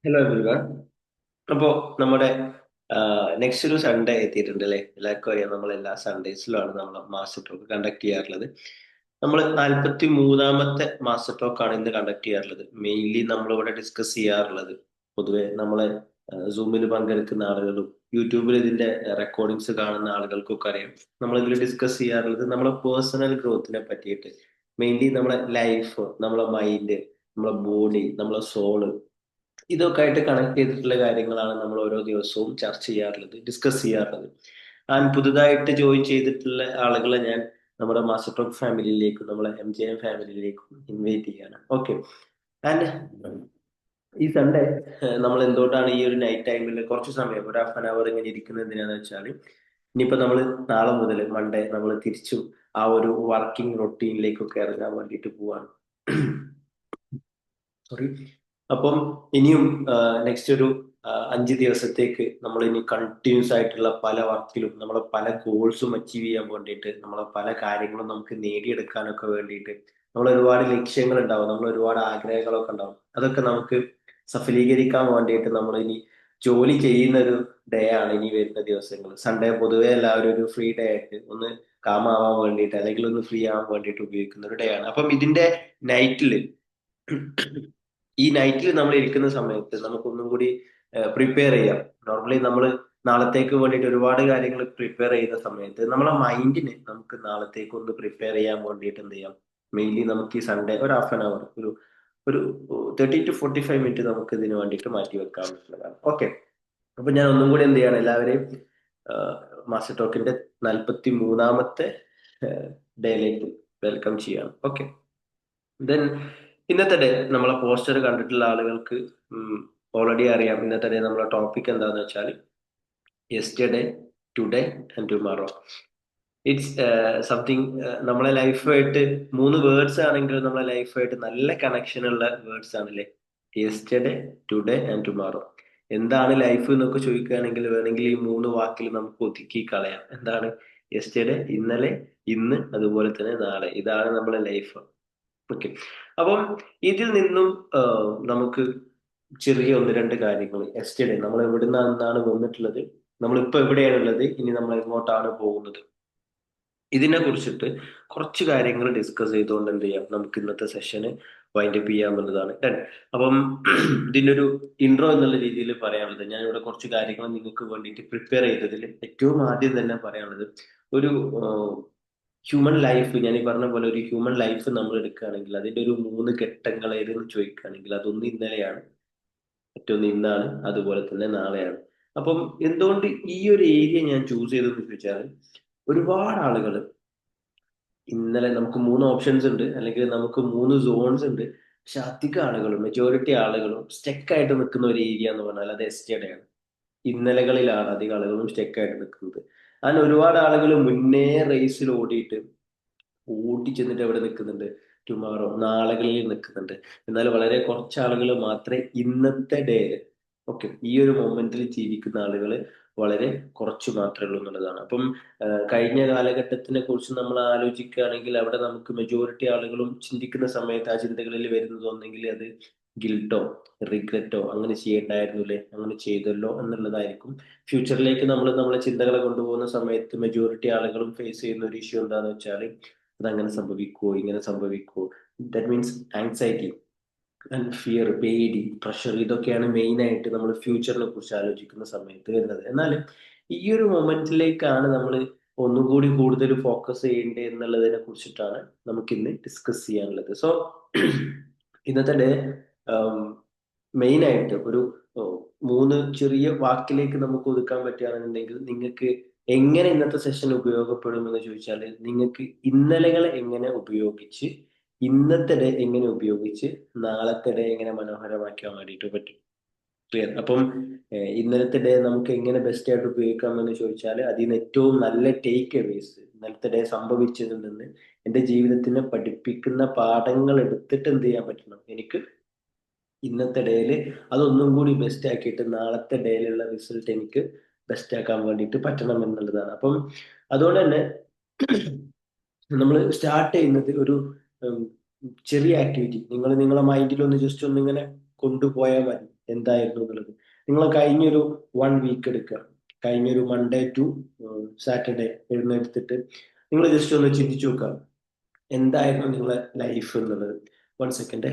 Hello everyone. അപ്പോൾ നമ്മുടെ next ഒരു സൺഡേ എത്തിയിട്ടുണ്ട് അല്ലേ? എല്ലാവർക്കും അറിയാം, നമ്മൾ എല്ലാ സൺഡേസിലുമാണ് നമ്മൾ മാസ്റ്റർ ടോക്ക് കണ്ടക്ട് ചെയ്യാറുള്ളത്. നമ്മൾ 43-ാമത്തെ മാസ്റ്റർ ടോക്കാണ് ഇന്ന് കണ്ടക്ട് ചെയ്യാറുള്ളത്. മെയിൻലി നമ്മളിവിടെ ഡിസ്കസ് ചെയ്യാറുള്ളത്, പൊതുവെ നമ്മളെ സൂമിൽ പങ്കെടുക്കുന്ന ആളുകളും യൂട്യൂബിൽ ഇതിന്റെ റെക്കോർഡിങ്സ് കാണുന്ന ആളുകൾക്കൊക്കെ അറിയാം, നമ്മൾ ഇതിൽ ഡിസ്കസ് ചെയ്യാറുള്ളത് നമ്മളെ പേഴ്സണൽ ഗ്രോത്തിനെ പറ്റിയിട്ട്. മെയിൻലി നമ്മളെ ലൈഫ്, നമ്മളെ മൈൻഡ്, നമ്മളെ ബോഡി, നമ്മളെ സോള്, ഇതൊക്കെ ആയിട്ട് കണക്ട് ചെയ്തിട്ടുള്ള കാര്യങ്ങളാണ് നമ്മൾ ഓരോ ദിവസവും ചർച്ച ചെയ്യാറുള്ളത്, ഡിസ്കസ് ചെയ്യാറുള്ളത്. ആൻഡ് പുതുതായിട്ട് ജോയിൻ ചെയ്തിട്ടുള്ള ആളുകളെ ഞാൻ നമ്മുടെ മാസ്റ്റർ ടോക്ക് ഫാമിലിയിലേക്കും നമ്മളെ MJM ഫാമിലിയിലേക്കും ഇൻവൈറ്റ് ചെയ്യാണ്. ഓക്കെ. ആൻഡ് ഈ സൺഡേ നമ്മൾ എന്തുകൊണ്ടാണ് ഈ ഒരു നൈറ്റ് ടൈമിൽ കുറച്ച് സമയം, ഒരു ഹാഫ് ആൻ അവർ ഇങ്ങനെ ഇരിക്കുന്നത് എന്തിനാന്ന് വെച്ചാൽ, ഇനിയിപ്പോ നമ്മൾ നാളെ മുതൽ മൺഡേ നമ്മൾ തിരിച്ചു ആ ഒരു വർക്കിംഗ് റൊട്ടീനിലേക്കൊക്കെ ഇറങ്ങാൻ വേണ്ടിയിട്ട് പോവാണ്. സോറി. അപ്പം ഇനിയും നെക്സ്റ്റ് ഒരു 5 ദിവസത്തേക്ക് നമ്മൾ ഇനി കണ്ടിന്യൂസ് ആയിട്ടുള്ള പല വർക്കിലും നമ്മളെ പല ഗോൾസും അച്ചീവ് ചെയ്യാൻ വേണ്ടിയിട്ട്, നമ്മളെ പല കാര്യങ്ങളും നമുക്ക് നേടിയെടുക്കാനൊക്കെ വേണ്ടിയിട്ട് നമ്മൾ ഒരുപാട് ലക്ഷ്യങ്ങൾ ഉണ്ടാവും, നമ്മൾ ഒരുപാട് ആഗ്രഹങ്ങളൊക്കെ ഉണ്ടാവും. അതൊക്കെ നമുക്ക് സഫലീകരിക്കാൻ വേണ്ടിയിട്ട് നമ്മൾ ഇനി ജോലി ചെയ്യുന്ന ഒരു ഡേ ആണ് ഇനി വരുന്ന ദിവസങ്ങൾ. സൺഡേ പൊതുവെ എല്ലാവരും ഒരു ഫ്രീ ഡേ ആയിട്ട് ഒന്ന് കാമാവാൻ വേണ്ടിയിട്ട്, അല്ലെങ്കിൽ ഒന്ന് ഫ്രീ ആവാൻ വേണ്ടിയിട്ട് ഉപയോഗിക്കുന്ന ഒരു ഡേ ആണ്. അപ്പം ഇതിന്റെ നൈറ്റിൽ, ഈ നൈറ്റിൽ നമ്മൾ ഇരിക്കുന്ന സമയത്ത് നമുക്കൊന്നും കൂടി പ്രിപ്പയർ ചെയ്യാം. നോർമലി നമ്മൾ നാളത്തേക്ക് വേണ്ടിയിട്ട് ഒരുപാട് കാര്യങ്ങൾ പ്രിപ്പയർ ചെയ്യുന്ന സമയത്ത് നമ്മളെ മൈൻഡിന് നമുക്ക് നാളത്തേക്ക് ഒന്ന് പ്രിപ്പയർ ചെയ്യാൻ വേണ്ടിയിട്ട് എന്ത് ചെയ്യാം, മെയിൻലി നമുക്ക് ഈ സൺഡേ ഒരു ഹാഫ് ആൻ അവർ, ഒരു ഒരു 30 to 45 മിനിറ്റ് നമുക്ക് ഇതിന് വേണ്ടിയിട്ട് മാറ്റി വെക്കാൻ പറ്റുന്നതാണ്. ഓക്കെ. അപ്പൊ ഞാൻ ഒന്നും കൂടി എന്ത് ചെയ്യാണ്, എല്ലാവരെയും മാസ്റ്റർ ടോക്കിന്റെ 43-ാമത്തെ ഡേയിലേക്ക് വെൽക്കം ചെയ്യാണ്. ഓക്കെ. ദെൻ ഇന്നത്തെ ഡേ നമ്മളെ പോസ്റ്റർ കണ്ടിട്ടുള്ള ആളുകൾക്ക് ഓൾറെഡി അറിയാം. ഇന്നത്തെ ഡേ നമ്മളെ ടോപ്പിക് എന്താന്ന് വെച്ചാൽ yesterday, today and tomorrow. It's something നമ്മളെ ലൈഫായിട്ട് 3 വേർഡ്സ് ആണെങ്കിൽ നമ്മളെ ലൈഫായിട്ട് നല്ല കണക്ഷൻ ഉള്ള വേർഡ്സ് ആണല്ലേ. Yesterday, today and tomorrow. എന്താണ് ലൈഫ് എന്നൊക്കെ ചോദിക്കുകയാണെങ്കിൽ വേണമെങ്കിൽ ഈ 3 വാക്കിൽ നമുക്ക് ഒതുക്കി കളയാം. എന്താണ്? യെസ്റ്റർഡേ, ഇന്നലെ, ഇന്ന്, അതുപോലെ തന്നെ നാളെ. ഇതാണ് നമ്മളെ ലൈഫ്. ഓക്കെ. അപ്പം ഇതിൽ നിന്നും നമുക്ക് ചെറിയ ഒന്ന് രണ്ട് കാര്യങ്ങൾ, യെസ്റ്റർഡേ നമ്മൾ എവിടുന്നാണ് വന്നിട്ടുള്ളത്, നമ്മളിപ്പോ എവിടെയാണുള്ളത്, ഇനി നമ്മൾ എങ്ങോട്ടാണ് പോകുന്നത്, ഇതിനെ കുറിച്ചിട്ട് കുറച്ച് കാര്യങ്ങൾ ഡിസ്കസ് ചെയ്തുകൊണ്ട് എന്ത് ചെയ്യാം, നമുക്ക് ഇന്നത്തെ സെഷന് വൈൻഡപ്പ് ചെയ്യാമെന്നുള്ളതാണ്. Done. അപ്പം ഇതിന്റെ ഒരു ഇൻട്രോ എന്നുള്ള രീതിയിൽ പറയാനുള്ളത്, ഞാൻ ഇവിടെ കുറച്ച് കാര്യങ്ങൾ നിങ്ങൾക്ക് വേണ്ടിയിട്ട് പ്രിപ്പയർ ചെയ്തതിൽ ഏറ്റവും ആദ്യം തന്നെ പറയാനുള്ളത്, ഒരു ഹ്യൂമൻ ലൈഫ്, ഞാൻ ഈ പറഞ്ഞ പോലെ ഒരു ഹ്യൂമൻ ലൈഫ് നമ്മൾ എടുക്കുകയാണെങ്കിൽ അതിന്റെ ഒരു 3 ഘട്ടങ്ങൾ ഏതെന്ന് ചോദിക്കുകയാണെങ്കിൽ അതൊന്ന് ഇന്നലെയാണ്, മറ്റൊന്ന് ഇന്നാണ്, അതുപോലെ തന്നെ നാളെയാണ്. അപ്പം എന്തുകൊണ്ട് ഈ ഒരു ഏരിയ ഞാൻ ചൂസ് ചെയ്തെന്ന് ചോദിച്ചാൽ, ഒരുപാട് ആളുകൾ ഇന്നലെ, നമുക്ക് 3 ഓപ്ഷൻസ് ഉണ്ട്, അല്ലെങ്കിൽ നമുക്ക് 3 സോൺസ് ഉണ്ട്. പക്ഷെ അധികം ആളുകളും, മെജോറിറ്റി ആളുകളും സ്റ്റക്ക് ആയിട്ട് നിൽക്കുന്ന ഒരു ഏരിയ എന്ന് പറഞ്ഞാൽ അത് എസ്റ്റേഡേ ആണ്. ഇന്നലകളിലാണ് അധികം ആളുകളും സ്റ്റക്ക് ആയിട്ട് നിൽക്കുന്നത്. അങ്ങനെ ഒരുപാട് ആളുകൾ മുന്നേ റേസിൽ ഓടിയിട്ട് ചെന്നിട്ട് എവിടെ നിൽക്കുന്നുണ്ട്, ടുമാറോ, നാളുകളിൽ നിൽക്കുന്നുണ്ട്. എന്നാൽ വളരെ കുറച്ച് ആളുകൾ മാത്രമേ ഇന്നത്തെ ഡേ, ഓക്കെ, ഈ ഒരു മൊമെന്റിൽ ജീവിക്കുന്ന ആളുകൾ വളരെ കുറച്ച് മാത്രമേ ഉള്ളൂ എന്നുള്ളതാണ്. അപ്പം കഴിഞ്ഞ കാലഘട്ടത്തിനെ കുറിച്ച് നമ്മൾ ആലോചിക്കുകയാണെങ്കിൽ അവിടെ നമുക്ക് മെജോറിറ്റി ആളുകളും ചിന്തിക്കുന്ന സമയത്ത് ആ ചിന്തകളിൽ വരുന്നത് ഒന്നെങ്കിൽ അത് ഗിൽട്ടോ, റിഗ്രറ്റോ, അങ്ങനെ ചെയ്യണ്ടായിരുന്നില്ലേ, അങ്ങനെ ചെയ്തല്ലോ എന്നുള്ളതായിരിക്കും. ഫ്യൂച്ചറിലേക്ക് നമ്മൾ നമ്മളെ ചിന്തകളെ കൊണ്ടുപോകുന്ന സമയത്ത് മെജോറിറ്റി ആളുകളും ഫേസ് ചെയ്യുന്ന ഒരു ഇഷ്യൂ എന്താണെന്ന് വെച്ചാൽ, അതങ്ങനെ സംഭവിക്കുമോ, ഇങ്ങനെ സംഭവിക്കുമോ. That means anxiety and fear, പേടി, പ്രഷർ, ഇതൊക്കെയാണ് മെയിൻ ആയിട്ട് നമ്മൾ ഫ്യൂച്ചറിനെ കുറിച്ച് ആലോചിക്കുന്ന സമയത്ത് വരുന്നത്. എന്നാൽ ഈ ഒരു മൊമെന്റിലേക്കാണ് നമ്മൾ ഒന്നുകൂടി കൂടുതൽ ഫോക്കസ് ചെയ്യേണ്ടത് എന്നുള്ളതിനെ കുറിച്ചിട്ടാണ് നമുക്ക് ഇന്ന് ഡിസ്കസ് ചെയ്യാനുള്ളത്. സോ ഇന്നത്തെ ഡേ മെയിൻ ആയിട്ട് ഒരു ഓ, 3 ചെറിയ വാക്കിലേക്ക് നമുക്ക് ഒതുക്കാൻ പറ്റുകയാണെന്നുണ്ടെങ്കിൽ, നിങ്ങൾക്ക് എങ്ങനെ ഇന്നത്തെ സെഷൻ ഉപയോഗപ്പെടും എന്ന് ചോദിച്ചാൽ, നിങ്ങൾക്ക് ഇന്നലകളെ എങ്ങനെ ഉപയോഗിച്ച്, ഇന്നത്തെ ഡേ എങ്ങനെ ഉപയോഗിച്ച് നാളത്തെ ഡേ എങ്ങനെ മനോഹരമാക്കാൻ വേണ്ടിയിട്ട് പറ്റും. ക്ലിയർ? അപ്പം ഇന്നലത്തെ ഡേ നമുക്ക് എങ്ങനെ ബെസ്റ്റ് ആയിട്ട് ഉപയോഗിക്കാമെന്ന് ചോദിച്ചാൽ, അതിൽ നിന്ന് ഏറ്റവും നല്ല ടേക്ക് അവേസ്, ഇന്നലത്തെ ഡേ സംഭവിച്ചതിൽ നിന്ന് എന്റെ ജീവിതത്തിനെ പഠിപ്പിക്കുന്ന പാഠങ്ങൾ എടുത്തിട്ട് എന്ത് ചെയ്യാൻ പറ്റണം എനിക്ക് ഇന്നത്തെ ഡേയിൽ അതൊന്നും കൂടി ബെസ്റ്റ് ആക്കിയിട്ട് നാളത്തെ ഡേയിലുള്ള റിസൾട്ട് എനിക്ക് ബെസ്റ്റ് ആക്കാൻ വേണ്ടിയിട്ട് പറ്റണം എന്നുള്ളതാണ്. അപ്പം അതുകൊണ്ട് തന്നെ നമ്മൾ സ്റ്റാർട്ട് ചെയ്യുന്നത് ഒരു ഉം, ചെറിയ ആക്ടിവിറ്റി, നിങ്ങൾ നിങ്ങളെ മൈൻഡിൽ ഒന്ന് ജസ്റ്റ് ഒന്ന് ഇങ്ങനെ കൊണ്ടുപോയാൽ മതി. എന്തായിരുന്നു എന്നുള്ളത്. നിങ്ങൾ കഴിഞ്ഞൊരു 1 വീക്ക് എടുക്കുക. കഴിഞ്ഞൊരു മൺഡേ ടു സാറ്റർഡേ എഴുന്നേൽത്തിട്ട് നിങ്ങൾ ജസ്റ്റ് ഒന്ന് ചിന്തിച്ചു നോക്കുക, എന്തായിരുന്നു നിങ്ങളെ ലൈഫ് എന്നുള്ളത്. 1 സെക്കൻഡ്.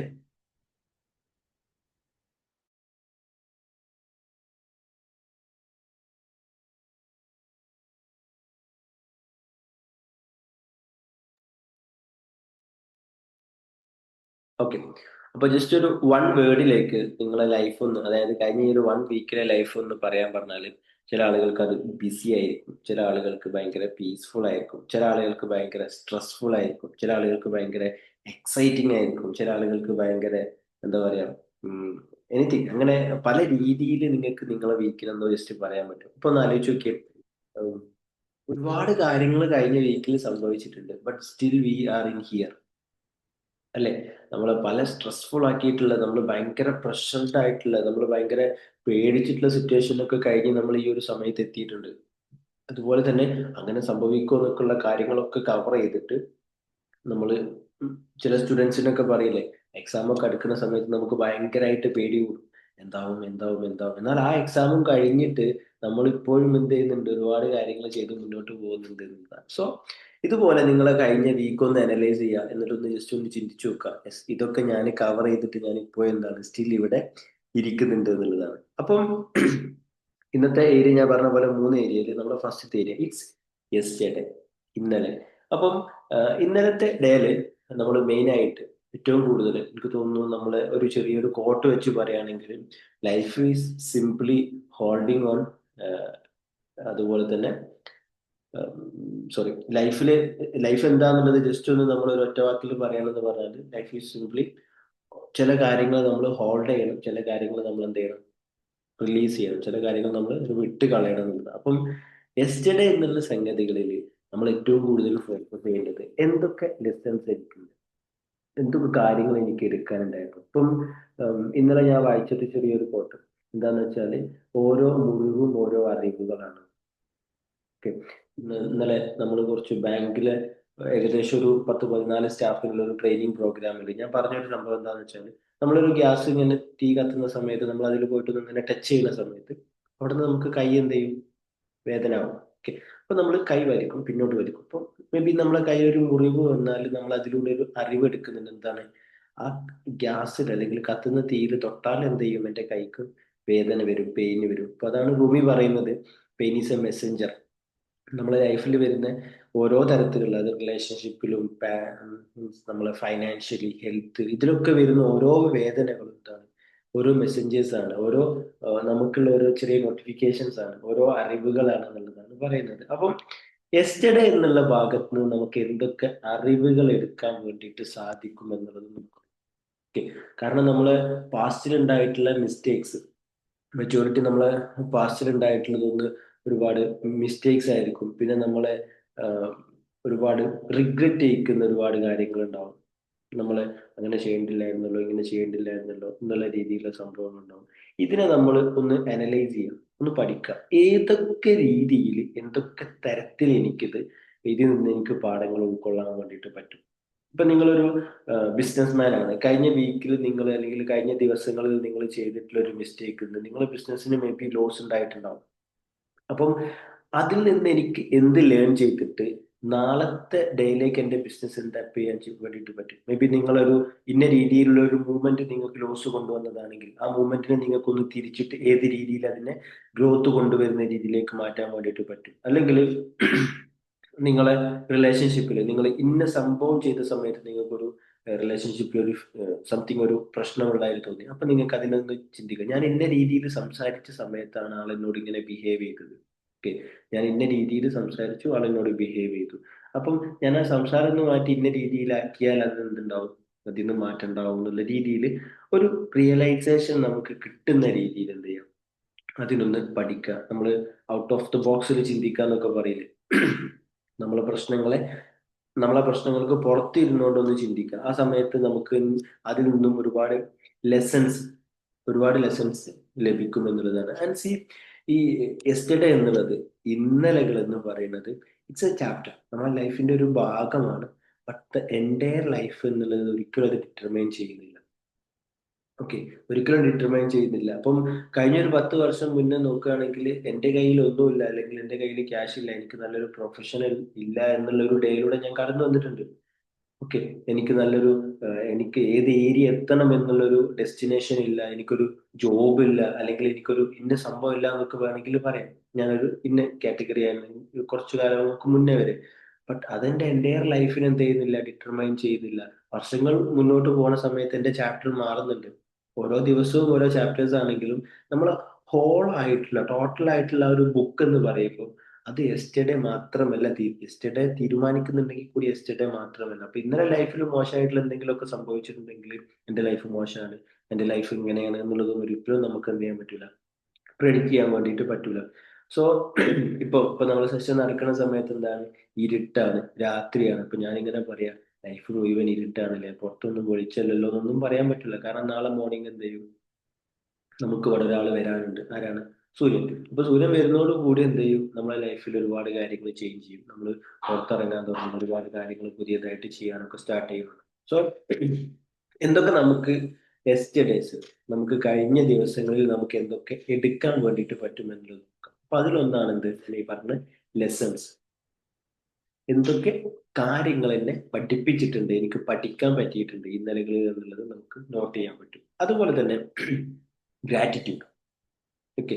ഓക്കെ. അപ്പൊ ജസ്റ്റ് ഒരു 1 വേർഡിലേക്ക് നിങ്ങളെ ലൈഫ് ഒന്ന്, അതായത് കഴിഞ്ഞ ഈ ഒരു 1 വീക്കിലെ ലൈഫ് ഒന്ന് പറയാൻ പറഞ്ഞാല്, ചില ആളുകൾക്ക് അത് ബിസി ആയിരിക്കും, ചില ആളുകൾക്ക് ഭയങ്കര പീസ്ഫുൾ ആയിരിക്കും, ചില ആളുകൾക്ക് ഭയങ്കര സ്ട്രെസ്ഫുൾ ആയിരിക്കും, ചില ആളുകൾക്ക് ഭയങ്കര എക്സൈറ്റിംഗ് ആയിരിക്കും, ചില ആളുകൾക്ക് ഭയങ്കര എന്താ പറയാ, എനിത്തിങ്, അങ്ങനെ പല രീതിയിൽ നിങ്ങൾക്ക് നിങ്ങളെ വീക്കിലെന്തോ ജസ്റ്റ് പറയാൻ പറ്റും. ഇപ്പൊ ഒന്ന് ആലോചിച്ച് നോക്കിയേ. ഉം, ഒരുപാട് കാര്യങ്ങൾ കഴിഞ്ഞ വീക്കിൽ സംഭവിച്ചിട്ടുണ്ട്, but still we are in here, അല്ലെ? നമ്മളെ പല സ്ട്രെസ്ഫുൾ ആക്കിയിട്ടുള്ള, നമ്മൾ ഭയങ്കര പ്രഷർഡ് ആയിട്ടുള്ള, നമ്മൾ ഭയങ്കര പേടിച്ചിട്ടുള്ള സിറ്റുവേഷനൊക്കെ കഴിഞ്ഞ് നമ്മൾ ഈ ഒരു സമയത്ത് എത്തിയിട്ടുണ്ട്. അതുപോലെ തന്നെ അങ്ങനെ സംഭവിക്കുമോ എന്നൊക്കെയുള്ള കാര്യങ്ങളൊക്കെ കവർ ചെയ്തിട്ട് നമ്മള്, ചില സ്റ്റുഡൻസിനൊക്കെ പറയില്ലേ, എക്സാം ഒക്കെ അടുക്കുന്ന സമയത്ത് നമുക്ക് ഭയങ്കരമായിട്ട് പേടി കൂടും, എന്താവും എന്താവും എന്താവും. എന്നാൽ ആ എക്സാമും കഴിഞ്ഞിട്ട് നമ്മൾ ഇപ്പോഴും എന്ത് ചെയ്യുന്നുണ്ട്, ഒരുപാട് കാര്യങ്ങൾ ചെയ്ത് മുന്നോട്ട് പോകുന്നുണ്ട് എന്നതാണ്. സോ ഇതുപോലെ നിങ്ങളെ കഴിഞ്ഞ വീക്ക് ഒന്ന് അനലൈസ് ചെയ്യുക, എന്നിട്ടൊന്ന് ജസ്റ്റ് ഒന്ന് ചിന്തിച്ചു നോക്കുക, യെസ്, ഇതൊക്കെ ഞാൻ കവർ ചെയ്തിട്ട് ഞാൻ ഇപ്പോൾ എന്താണ് സ്റ്റിൽ ഇവിടെ ഇരിക്കുന്നുണ്ട് എന്നുള്ളതാണ്. അപ്പം ഇന്നത്തെ ഏരിയ ഞാൻ പറഞ്ഞ പോലെ 3 ഏരിയയിൽ നമ്മുടെ ഫസ്റ്റത്തെ ഏരിയ ഇറ്റ്സ് യെസ്റ്റർഡേ, ഇന്നലെ. അപ്പം ഇന്നലത്തെ ഡേയില് നമ്മൾ മെയിൻ ആയിട്ട് ഏറ്റവും കൂടുതൽ എനിക്ക് തോന്നുന്നു, നമ്മൾ ഒരു ചെറിയൊരു കോട്ട് വെച്ച് പറയുകയാണെങ്കിൽ, life is simply holding on. അതുപോലെ തന്നെ സോറി, ലൈഫ് എന്താന്നുള്ളത് ജസ്റ്റ് ഒന്ന് നമ്മൾ ഒരു ഒറ്റ വാക്കിൽ പറയണമെന്ന് പറഞ്ഞാൽ, ലൈഫ് ഈസ് സിംപ്ലി ചില കാര്യങ്ങൾ നമ്മൾ ഹോൾഡ് ചെയ്യണം, ചില കാര്യങ്ങൾ നമ്മൾ എന്ത് ചെയ്യണം, റിലീസ് ചെയ്യണം, ചില കാര്യങ്ങൾ നമ്മൾ വിട്ട് കളയണം എന്നുള്ളത്. അപ്പം യെസ്റ്റർഡേ എന്നുള്ള സംഗതികളിൽ നമ്മൾ ഏറ്റവും കൂടുതൽ ഫോക്കസ് ചെയ്യേണ്ടത് എന്തൊക്കെ ലെസൺസ് എനിക്കുണ്ട്, എന്തൊക്കെ കാര്യങ്ങൾ എനിക്ക് എടുക്കാനുണ്ടായിരുന്നു. ഇപ്പം ഇന്നലെ ഞാൻ വായിച്ചത് ചെറിയൊരു കോട്ട് എന്താന്ന് വെച്ചാല്, ഓരോ മുറിവും ഓരോ അറിവുകളാണ്. ഓക്കെ. ഇന്നലെ നമ്മൾ കുറച്ച് ബാങ്കിലെ ഏകദേശം ഒരു 10-14 സ്റ്റാഫുകളുടെ ഒരു ട്രെയിനിങ് പ്രോഗ്രാമിൽ ഞാൻ പറഞ്ഞൊരു സംഭവം എന്താണെന്ന് വെച്ചാൽ, നമ്മളൊരു ഗ്യാസ് ഇങ്ങനെ തീ കത്തുന്ന സമയത്ത് നമ്മൾ അതിൽ പോയിട്ട് ഇങ്ങനെ ടച്ച് ചെയ്യുന്ന സമയത്ത് അവിടെ നിന്ന് നമുക്ക് കൈ എന്ത് ചെയ്യും, വേദന ആവും. ഓക്കെ. അപ്പൊ നമ്മൾ കൈ വലിക്കും, പിന്നോട്ട് വലിക്കും. അപ്പൊ മേ ബി നമ്മളെ കൈ ഒരു മുറിവ് വന്നാൽ നമ്മൾ അതിലൂടെ ഒരു അറിവ് എടുക്കുന്നുണ്ട്, എന്താണ്, ആ ഗ്യാസിൽ അല്ലെങ്കിൽ കത്തുന്ന തീയിൽ തൊട്ടാൽ എന്ത് ചെയ്യും, എന്റെ കൈക്ക് വേദന വരും, പെയിന് വരും. അപ്പൊ അതാണ് ഭൂമി പറയുന്നത്, പെയിൻ ഈസ് എ മെസ്സഞ്ചർ. നമ്മളെ ലൈഫിൽ വരുന്ന ഓരോ തരത്തിലുള്ള, അത് റിലേഷൻഷിപ്പിലും നമ്മളെ ഫൈനാൻഷ്യലി, ഹെൽത്ത്, ഇതിലൊക്കെ വരുന്ന ഓരോ വേദനകളും എന്താണ്, ഓരോ മെസ്സഞ്ചേഴ്സ് ആണ്, ഓരോ നമുക്കുള്ള ഓരോ ചെറിയ നോട്ടിഫിക്കേഷൻസ് ആണ്, ഓരോ അറിവുകളാണ് എന്നുള്ളതാണ് പറയുന്നത്. അപ്പം യെസ്റ്റർഡേ എന്നുള്ള ഭാഗത്ത് നിന്ന് നമുക്ക് എന്തൊക്കെ അറിവുകൾ എടുക്കാൻ വേണ്ടിയിട്ട് സാധിക്കും എന്നുള്ളത് നമുക്ക്. ഓക്കെ. കാരണം നമ്മള് പാസ്റ്റിൽ ഉണ്ടായിട്ടുള്ള മിസ്റ്റേക്സ്, മെജോറിറ്റി നമ്മളെ പാസ്റ്റിൽ ഉണ്ടായിട്ടുള്ളതൊന്ന് ഒരുപാട് മിസ്റ്റേക്സ് ആയിരിക്കും. പിന്നെ നമ്മളെ ആഹ്, ഒരുപാട് റിഗ്രറ്റ് ചെയ്യിക്കുന്ന ഒരുപാട് കാര്യങ്ങൾ ഉണ്ടാവും. നമ്മളെ അങ്ങനെ ചെയ്യേണ്ടില്ലായിരുന്നല്ലോ, ഇങ്ങനെ ചെയ്യേണ്ടില്ലായിരുന്നല്ലോ എന്നുള്ള രീതിയിലുള്ള സംഭവങ്ങൾ ഉണ്ടാവും. ഇതിനെ നമ്മൾ ഒന്ന് അനലൈസ് ചെയ്യാം, ഒന്ന് പഠിക്കാം, ഏതൊക്കെ രീതിയിൽ എന്തൊക്കെ തരത്തിൽ എനിക്കിത് ഇതിൽ നിന്ന് എനിക്ക് പാഠങ്ങൾ ഉൾക്കൊള്ളാൻ വേണ്ടിയിട്ട് പറ്റും. ഇപ്പൊ നിങ്ങളൊരു ബിസിനസ് മാൻ ആണ്, കഴിഞ്ഞ വീക്കിൽ നിങ്ങൾ അല്ലെങ്കിൽ കഴിഞ്ഞ ദിവസങ്ങളിൽ നിങ്ങൾ ചെയ്തിട്ടുള്ള ഒരു മിസ്റ്റേക്ക് ഉണ്ട്, നിങ്ങളുടെ ബിസിനസ്സിന് മേ ബി ലോസ് ഉണ്ടായിട്ടുണ്ടാവും. അപ്പം അതിൽ നിന്ന് എനിക്ക് എന്ത് ലേൺ ചെയ്തിട്ട് നാളത്തെ ഡേയിലേക്ക് എന്റെ ബിസിനസ് എന്താപ്പ് ചെയ്യാൻ വേണ്ടിയിട്ട് പറ്റും. മേ ബി നിങ്ങളൊരു ഇന്ന രീതിയിലുള്ള ഒരു മൂവ്മെന്റ് നിങ്ങൾക്ക് ലോസ് കൊണ്ടുവന്നതാണെങ്കിൽ, ആ മൂവ്മെന്റിനെ നിങ്ങൾക്കൊന്ന് തിരിച്ചിട്ട് ഏത് രീതിയിൽ അതിനെ ഗ്രോത്ത് കൊണ്ടുവരുന്ന രീതിയിലേക്ക് മാറ്റാൻ വേണ്ടിയിട്ട് പറ്റും. അല്ലെങ്കിൽ നിങ്ങളെ റിലേഷൻഷിപ്പിൽ നിങ്ങൾ ഇന്ന സംഭവം ചെയ്ത സമയത്ത് നിങ്ങൾക്കൊരു റിലേഷൻഷിപ്പിൽ ഒരു സംതിങ് ഒരു പ്രശ്നമുണ്ടായി തോന്നി, അപ്പൊ നിങ്ങൾക്ക് അതിനൊന്ന് ചിന്തിക്കുക, ഞാൻ ഇന്ന രീതിയിൽ സംസാരിച്ച സമയത്താണ് ആൾ എന്നോട് ഇങ്ങനെ ബിഹേവ് ചെയ്തത്. ഓക്കെ. ഞാൻ ഇന്ന രീതിയിൽ സംസാരിച്ചു, ആൾ എന്നോട് ബിഹേവ് ചെയ്തു. അപ്പം ഞാൻ ആ സംസാരം ഒന്ന് മാറ്റി ഇന്ന രീതിയിലാക്കിയാൽ അത് എന്തുണ്ടാവും, അതിൽ നിന്ന് മാറ്റം ഉണ്ടാവും എന്നുള്ള രീതിയിൽ ഒരു റിയലൈസേഷൻ നമുക്ക് കിട്ടുന്ന രീതിയിൽ എന്ത് ചെയ്യാം, അതിനൊന്ന് പഠിക്കുക. നമ്മൾ ഔട്ട് ഓഫ് ദ ബോക്സിൽ ചിന്തിക്കുക എന്നൊക്കെ പറയില്ലേ, നമ്മളെ പ്രശ്നങ്ങളെ നമ്മളെ പ്രശ്നങ്ങൾക്ക് പുറത്തിരുന്നുകൊണ്ടൊന്ന് ചിന്തിക്കുക. ആ സമയത്ത് നമുക്ക് അതിൽ നിന്നും ലെസൺസ് ഒരുപാട് ലെസൺസ് ലഭിക്കും എന്നുള്ളതാണ്. ആൻഡ് സി, ഈ യെസ്റ്റർഡേ എന്നുള്ളത്, ഇന്നലകൾ എന്ന് പറയുന്നത്, ഇറ്റ്സ് എ ചാപ്റ്റർ, നമ്മുടെ ലൈഫിന്റെ ഒരു ഭാഗമാണ്. ബട്ട് ദ എൻറ്റയർ ലൈഫ് എന്നുള്ളത് ഒരിക്കലും അത് ഡിറ്റർമൈൻ ചെയ്യുന്നില്ല. ഓക്കെ, ഒരിക്കലും ഡിറ്റർമൈൻ ചെയ്യുന്നില്ല. അപ്പം കഴിഞ്ഞ ഒരു 10 വർഷം മുന്നേ നോക്കുകയാണെങ്കിൽ എൻ്റെ കയ്യിൽ ഒന്നുമില്ല, അല്ലെങ്കിൽ എൻ്റെ കയ്യിൽ ക്യാഷ് ഇല്ല, എനിക്ക് നല്ലൊരു പ്രൊഫഷണൽ ഇല്ല എന്നുള്ള ഒരു ഡേയിലൂടെ ഞാൻ കടന്നു വന്നിട്ടുണ്ട്. ഓക്കെ, എനിക്ക് നല്ലൊരു എനിക്ക് ഏത് ഏരിയ എത്തണം എന്നുള്ളൊരു ഡെസ്റ്റിനേഷൻ ഇല്ല, എനിക്കൊരു ജോബ് ഇല്ല, അല്ലെങ്കിൽ എനിക്കൊരു ഇന്ന സംഭവം ഇല്ല എന്നൊക്കെ വേണമെങ്കിൽ പറയാം. ഞാനൊരു ഇന്ന കാറ്റഗറി ആയിരുന്നു കുറച്ചു കാലങ്ങൾക്ക് മുന്നേ വരെ. ബട്ട് അതെന്റെ എൻ്റയർ ലൈഫിനെ എന്ത് ചെയ്യുന്നില്ല, ഡിറ്റർമൈൻ ചെയ്യുന്നില്ല. വർഷങ്ങൾ മുന്നോട്ട് പോണ സമയത്ത് എന്റെ ചാപ്റ്റർ മാറുന്നുണ്ട്. ഓരോ ദിവസവും ഓരോ ചാപ്റ്റേഴ്സ് ആണെങ്കിലും നമ്മൾ ഹോൾ ആയിട്ടുള്ള ടോട്ടൽ ആയിട്ടുള്ള ഒരു ബുക്ക് എന്ന് പറയുമ്പോൾ അത് യെസ്റ്റർഡേ മാത്രമല്ല, യെസ്റ്റർഡേ തീരുമാനിക്കുന്നുണ്ടെങ്കിൽ കൂടി യെസ്റ്റർഡേ മാത്രമല്ല. അപ്പൊ ഇന്നലെ ലൈഫിൽ മോശമായിട്ടുള്ള എന്തെങ്കിലുമൊക്കെ സംഭവിച്ചിട്ടുണ്ടെങ്കിൽ എന്റെ ലൈഫ് മോശമാണ്, എന്റെ ലൈഫ് ഇങ്ങനെയാണ് എന്നുള്ളതും ഒരിക്കലും നമുക്ക് എന്ത് ചെയ്യാൻ പറ്റൂല, പ്രെഡിക്റ്റ് ചെയ്യാൻ വേണ്ടിയിട്ട് പറ്റൂല. സോ ഇപ്പൊ നമ്മൾ സെഷൻ നടക്കുന്ന സമയത്ത് എന്താണ്, ഇരുട്ടാണ്, രാത്രിയാണ്. ഇപ്പൊ ഞാനിങ്ങനെ പറയാ ലൈഫ് മുഴുവൻ ഇരുട്ടാണല്ലേ, പുറത്തൊന്നും വെളിച്ചല്ലല്ലോ എന്നൊന്നും പറയാൻ പറ്റില്ല. കാരണം നാളെ മോർണിംഗ് എന്ത് ചെയ്യും, നമുക്ക് ഇവിടെ ഒരാൾ വരാനുണ്ട്. ആരാണ്? സൂര്യൻ. അപ്പൊ സൂര്യൻ വരുന്നതോട് കൂടി എന്ത് ചെയ്യും, നമ്മളെ ലൈഫിൽ ഒരുപാട് കാര്യങ്ങൾ ചേഞ്ച് ചെയ്യും. നമ്മൾ പുറത്തിറങ്ങാൻ തുടങ്ങും, ഒരുപാട് കാര്യങ്ങൾ പുതിയതായിട്ട് ചെയ്യാനൊക്കെ സ്റ്റാർട്ട് ചെയ്യും. സോ എന്തൊക്കെ നമുക്ക് യെസ്റ്റർഡേസ്, നമുക്ക് കഴിഞ്ഞ ദിവസങ്ങളിൽ നമുക്ക് എന്തൊക്കെ എടുക്കാൻ വേണ്ടിയിട്ട് പറ്റും എന്നുള്ളത് നോക്കാം. അപ്പൊ അതിലൊന്നാണ് എന്ത്, ഈ പറഞ്ഞ ലെസൺസ്. എന്തൊക്കെ കാര്യങ്ങൾ എന്നെ പഠിപ്പിച്ചിട്ടുണ്ട്, എനിക്ക് പഠിക്കാൻ പറ്റിയിട്ടുണ്ട് ഇന്നലകളിൽ എന്നുള്ളത് നമുക്ക് നോട്ട് ചെയ്യാൻ പറ്റും. അതുപോലെ തന്നെ ഗ്രാറ്റിറ്റ്യൂഡ്. ഓക്കെ,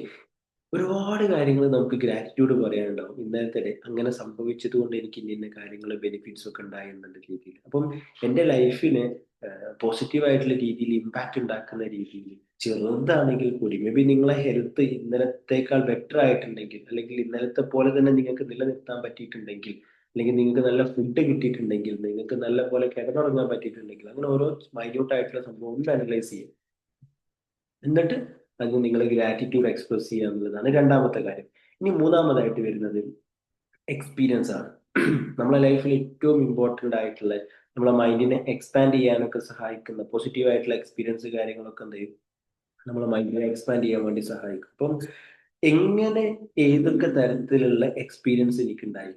ഒരുപാട് കാര്യങ്ങൾ നമുക്ക് ഗ്രാറ്റിറ്റ്യൂഡ് പറയാനുണ്ടാവും. ഇന്നലത്തെ ഡേ അങ്ങനെ സംഭവിച്ചത് കൊണ്ട് എനിക്ക് ഇന്ന ഇന്ന കാര്യങ്ങൾ ബെനിഫിറ്റ്സ് ഒക്കെ ഉണ്ടായി എന്നുള്ള രീതിയിൽ. അപ്പം എൻ്റെ ലൈഫിന് പോസിറ്റീവ് ആയിട്ടുള്ള രീതിയിൽ ഇമ്പാക്റ്റ് ഉണ്ടാക്കുന്ന രീതിയിൽ, ചെറുതാണെങ്കിൽ കൂടി മേ ബി നിങ്ങളെ ഹെൽത്ത് ഇന്നലത്തേക്കാൾ ബെറ്റർ ആയിട്ടുണ്ടെങ്കിൽ, അല്ലെങ്കിൽ ഇന്നലത്തെ പോലെ തന്നെ നിങ്ങൾക്ക് നിലനിർത്താൻ പറ്റിയിട്ടുണ്ടെങ്കിൽ, അല്ലെങ്കിൽ നിങ്ങൾക്ക് നല്ല ഫുഡ് കിട്ടിയിട്ടുണ്ടെങ്കിൽ, നിങ്ങൾക്ക് നല്ല പോലെ കിടന്നുറങ്ങാൻ പറ്റിയിട്ടുണ്ടെങ്കിൽ, അങ്ങനെ ഓരോ മൈന്യൂട്ട് ആയിട്ടുള്ള സംഭവം ഒന്ന് അനലൈസ് ചെയ്യും. എന്നിട്ട് അത് നിങ്ങൾ ഗ്രാറ്റിറ്റ്യൂഡ് എക്സ്പ്രസ് ചെയ്യുക എന്നുള്ളതാണ് രണ്ടാമത്തെ കാര്യം. ഇനി മൂന്നാമതായിട്ട് വരുന്നത് എക്സ്പീരിയൻസ് ആണ്. നമ്മളെ ലൈഫിൽ ഏറ്റവും ഇമ്പോർട്ടൻ്റ് ആയിട്ടുള്ള, നമ്മളെ മൈൻഡിനെ എക്സ്പാൻഡ് ചെയ്യാനൊക്കെ സഹായിക്കുന്ന പോസിറ്റീവ് ആയിട്ടുള്ള എക്സ്പീരിയൻസ് കാര്യങ്ങളൊക്കെ എന്ത് ചെയ്യും, നമ്മളെ മൈൻഡിനെ എക്സ്പാൻഡ് ചെയ്യാൻ വേണ്ടി സഹായിക്കും. അപ്പം എങ്ങനെ, ഏതൊക്കെ തരത്തിലുള്ള എക്സ്പീരിയൻസ് എനിക്കുണ്ടായി